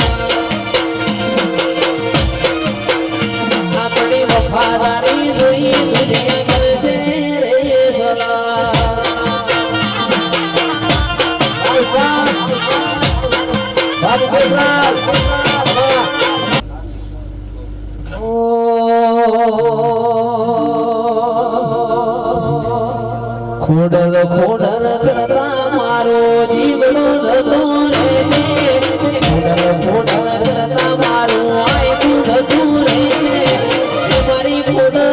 આપણી વફાદારી જોઈ દુનિયા કરશે રે સલામ ખોડલ ખોડલ કરતા મારો જીવનો જતો રહેશે ખોડલ ખોડલ કરતા મારું આયતું જતું રહેશે મારી ખોડલ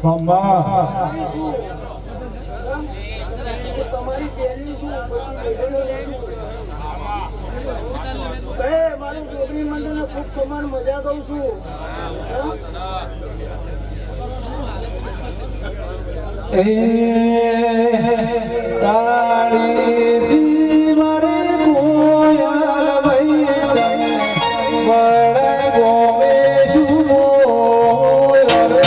મમ્મા તમારી પહેલી શું પછી શું કહે મારું છોકરી મંડળને ખૂબ કમાન મજા કહું છું એ તાળી સી મારે કોયલ ભાઈ બળે ગોમે શું રે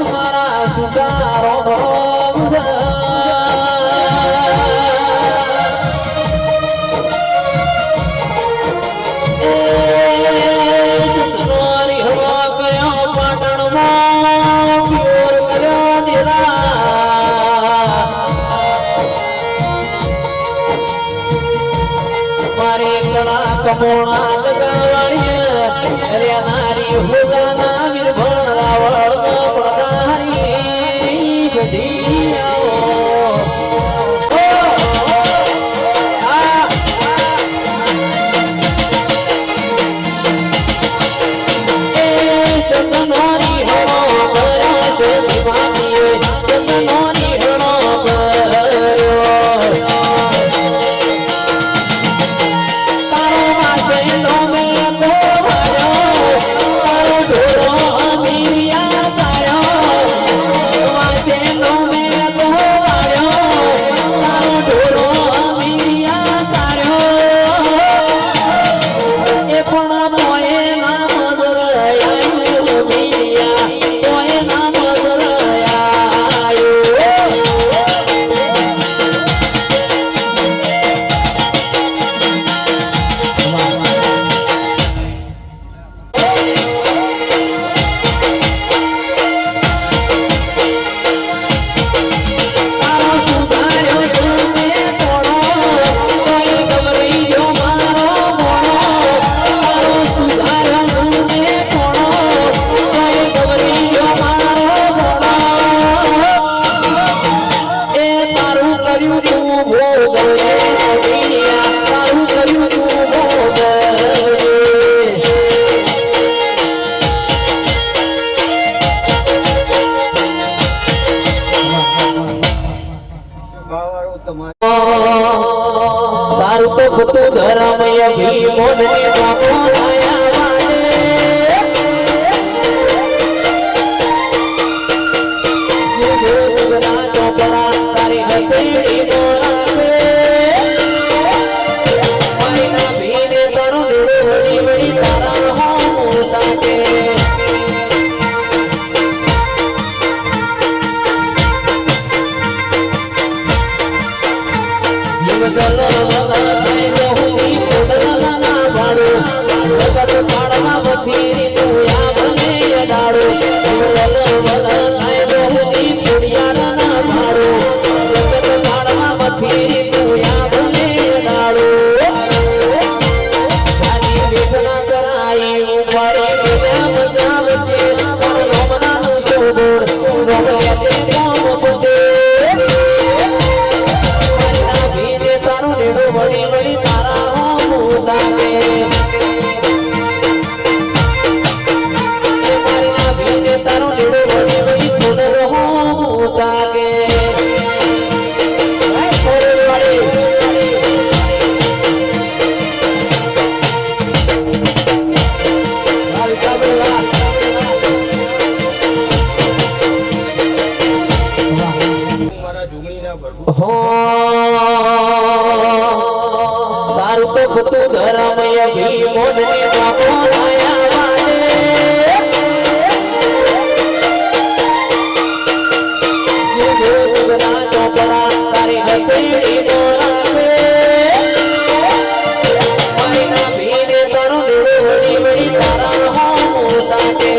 મારા સુધારો કમોણા જગાવાળી અરે નારી હોગાના વિરભણ રાવળ પ્રધારી સદીઓ સતનોરી હણો કર્યો સદી માતીએ સતનોરી હણો તારું તો બધું ધર્મય ભીમોન ને બાપો દયા વાલે ગુરુના ચોપડા તારી હથેળી મોરાવે માઈના ભીને તારું વડી વડી તારા હો મોટા કે વડી વડી તારા હો તારું તો બધું ધર્મય ભીમોન ને બાપો આયા વાલે ગુગરા ચોપડા તારી હથેળી નો રાખે મારીના ભીને તારું વળી વળી તારા હો તાકે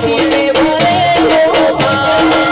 તીડે ભરેલો થાય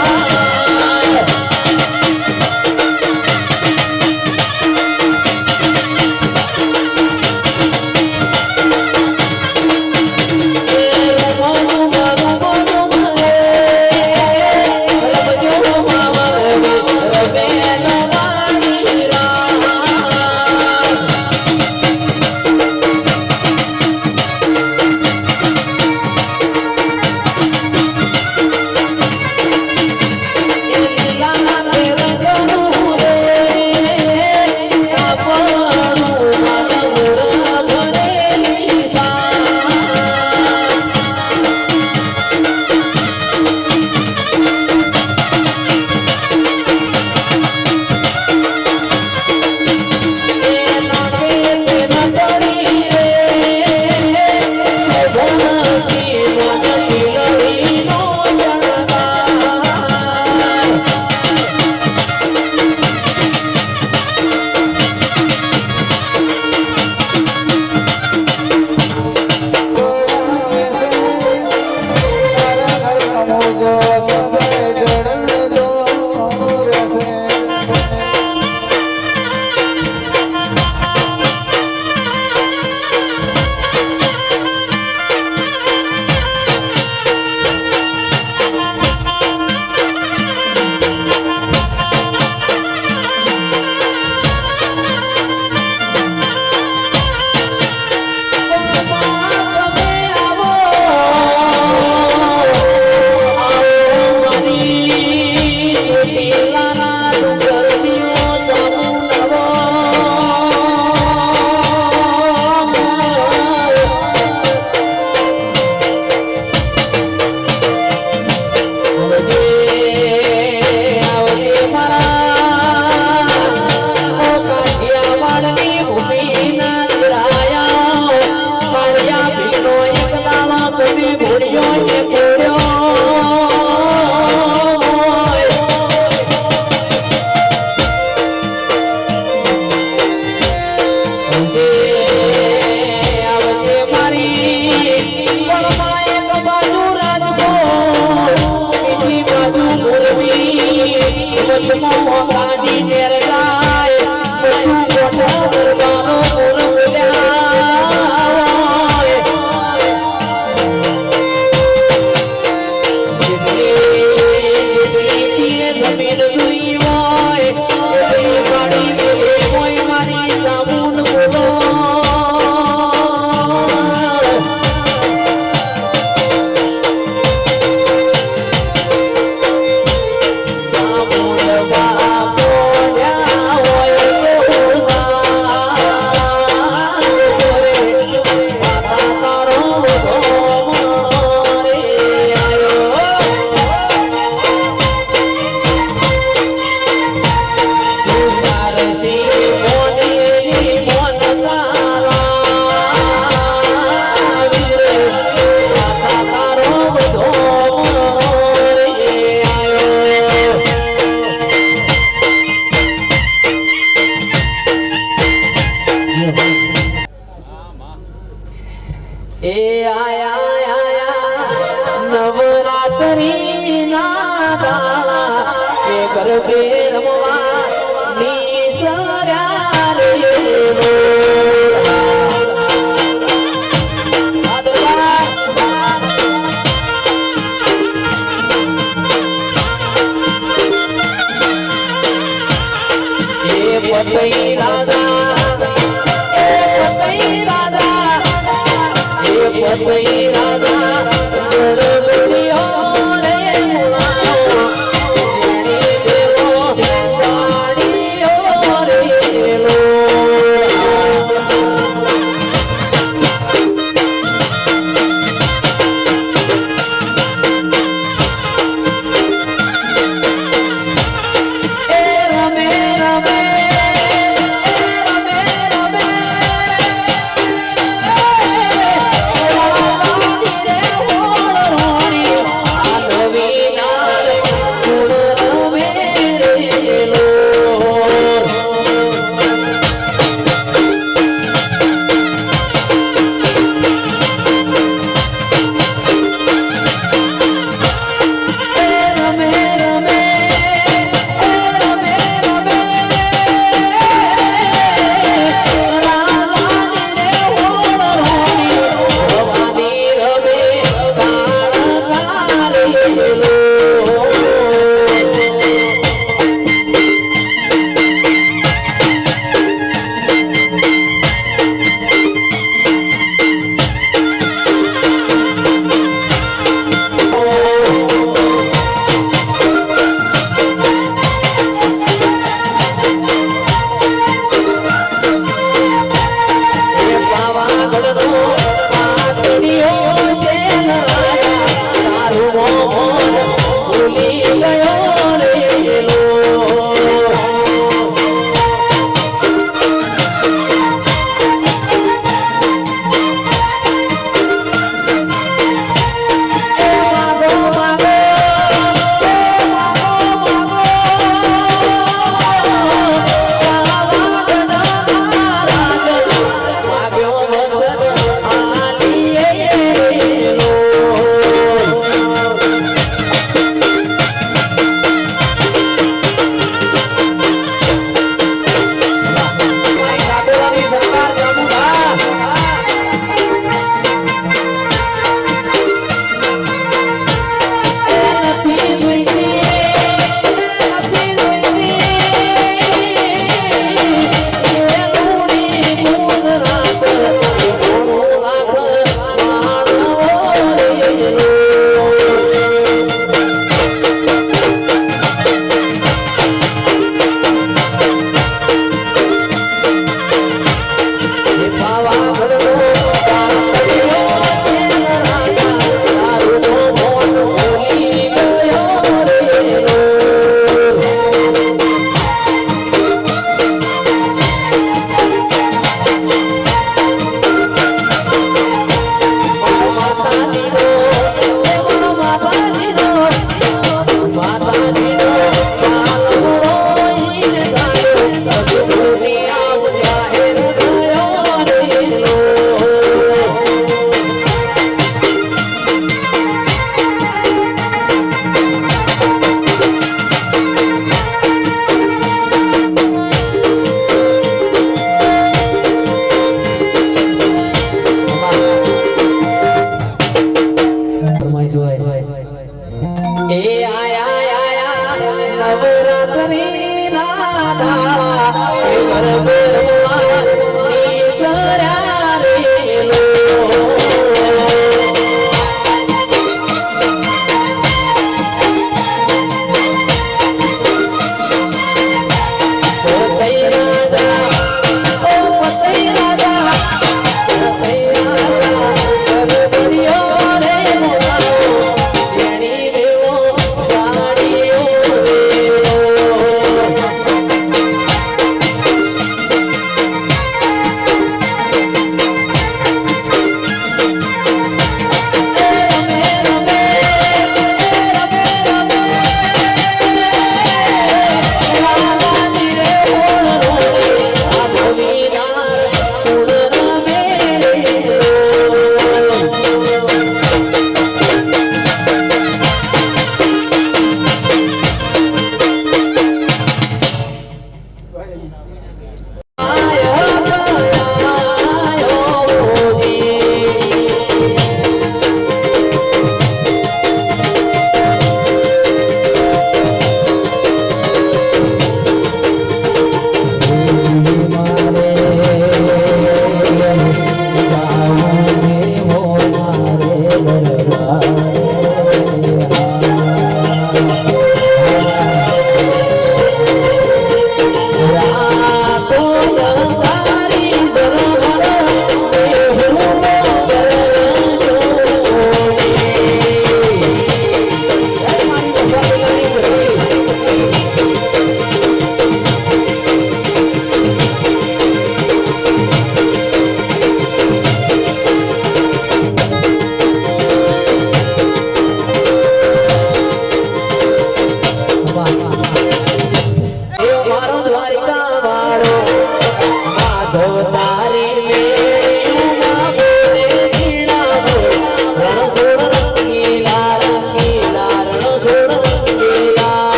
Thank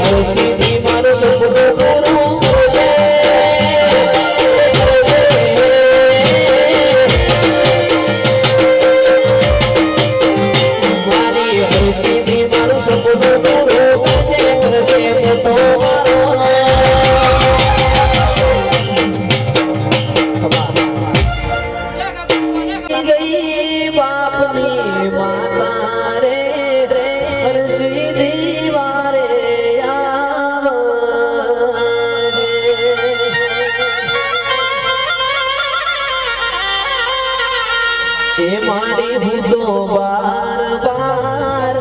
હરસીથી મારું સપનું પૂરું કરશે. મારી હરસીથી મારું સપનું પૂરું કરશે મોટો મારો. ગઈ બાપની માતા રે હરસીથી વારે આવજે. એ માડી ભૂતો બાર બાર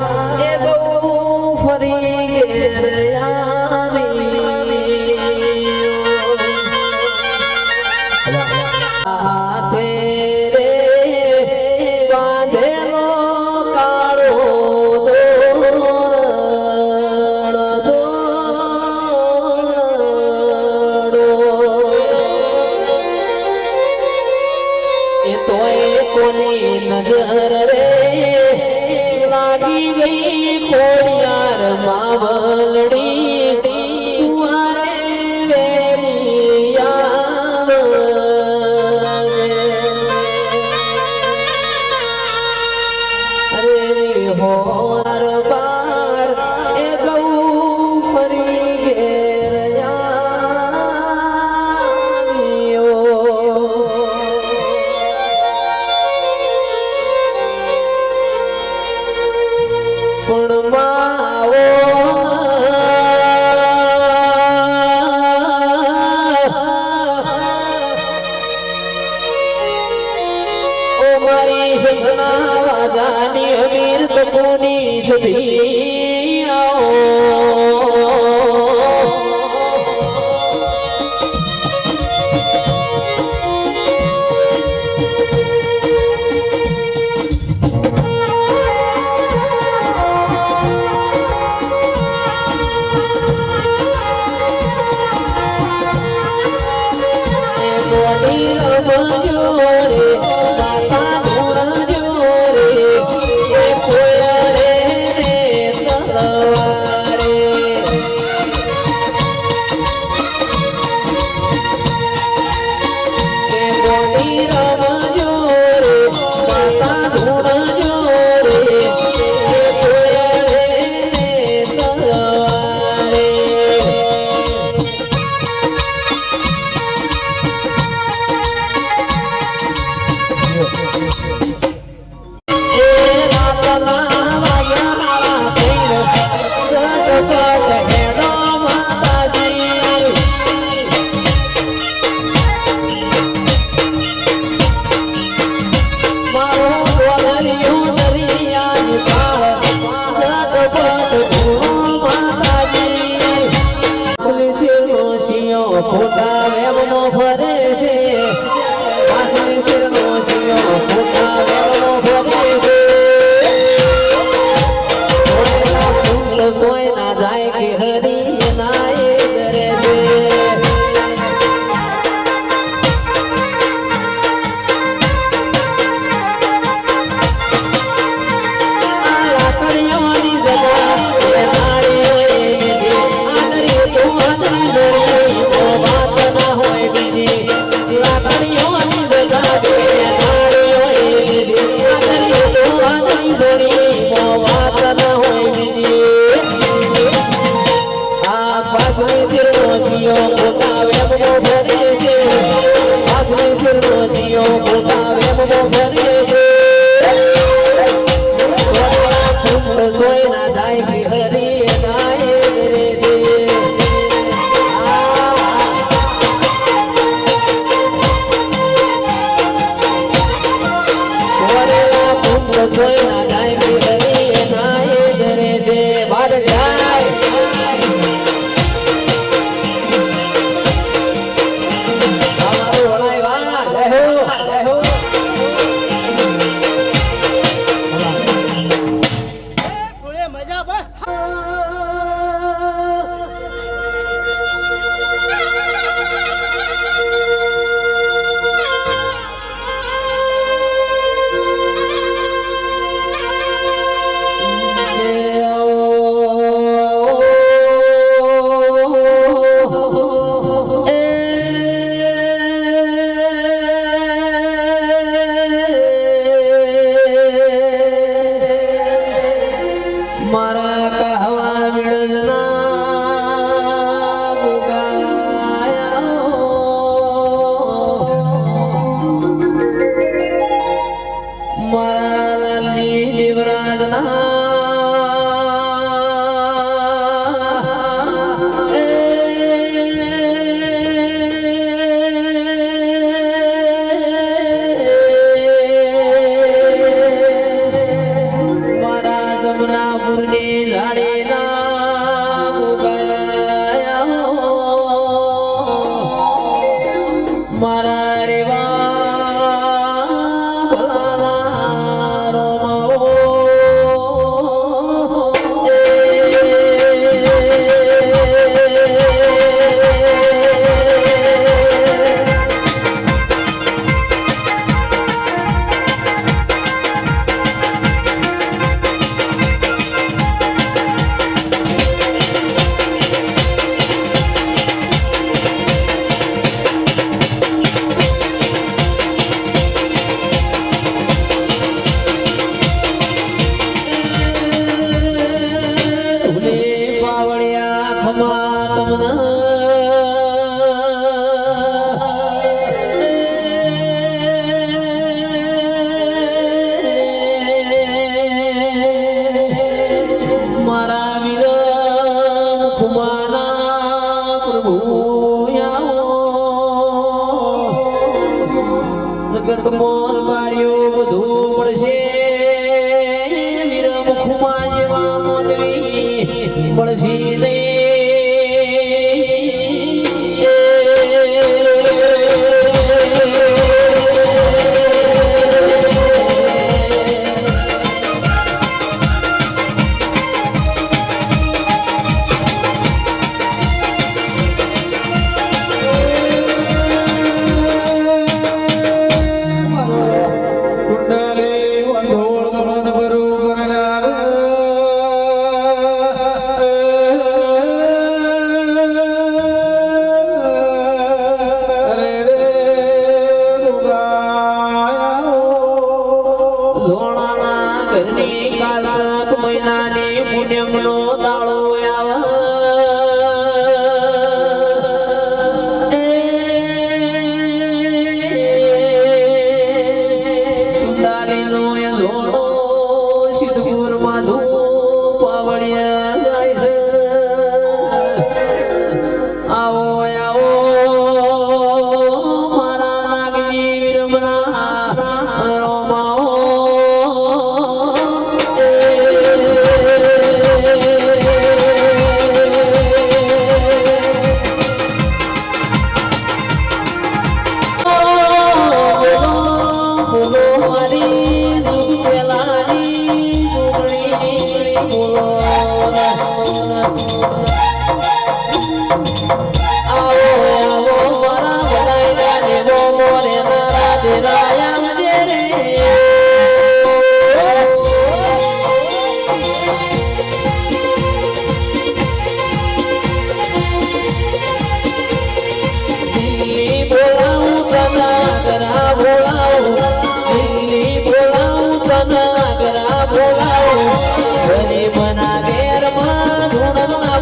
એ ગૌ ફરી ઘેર આવી. હાથે રે બાંધેલો કાળો દોરડો. એ તોય કોની નજર રે લાગી ગઈ ખોડિયાર માવલડી તુવારે વેલી આવજે. અરે હોર બાર એ ગૌ ફરી ઘેર આવ્યો. પણ માવો ઓ મારી સંતના વાદાની અમીર તકોની સધી આવો. ખોટા વેમનો ફરે છે. વાસણી શિરનો શિયો ખોટા વેમનો ફરે છે. સોય ના જાય કે હરી ના એ કરે છે. લાકડીઓની જગા નાળીઓ આદરી તું આદરી ધરી વાત ના હોય બીજી. લાકડીઓની જગા નાળીઓ આદરી તું આદરી ધરી વાત ના હોય બીજી. આ પાસની શિરનો શિયો ખોટા વેમનો ભરે છે. પાસની શિરનો શિયો ખોટા વેમનો ભરે છે. સોય ના જાય કે હરી નાય કરે છે. સોય ના જાય કે હરી નાય કરે છે. બાર જાય ખમા તમને મારા વીર ખુમાના પ્રભુ જગત મોર માર્યો બધું પડશે વીર ખુમા જેવા મોનવી પડશે નહીં મહિનાની પુણ્યમનો દાડો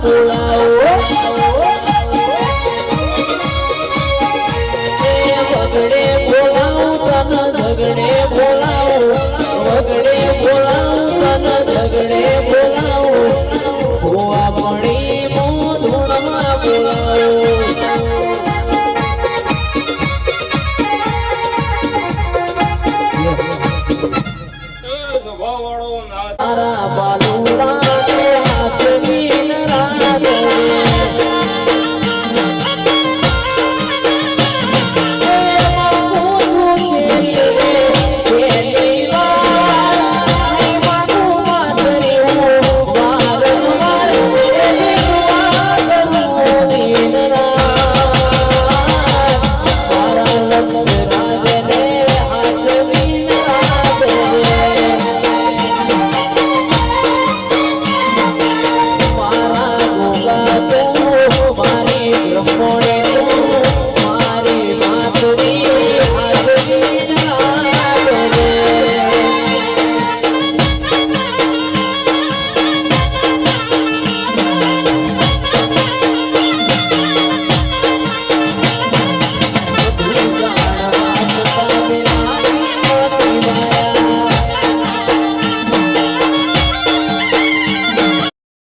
બોલાવો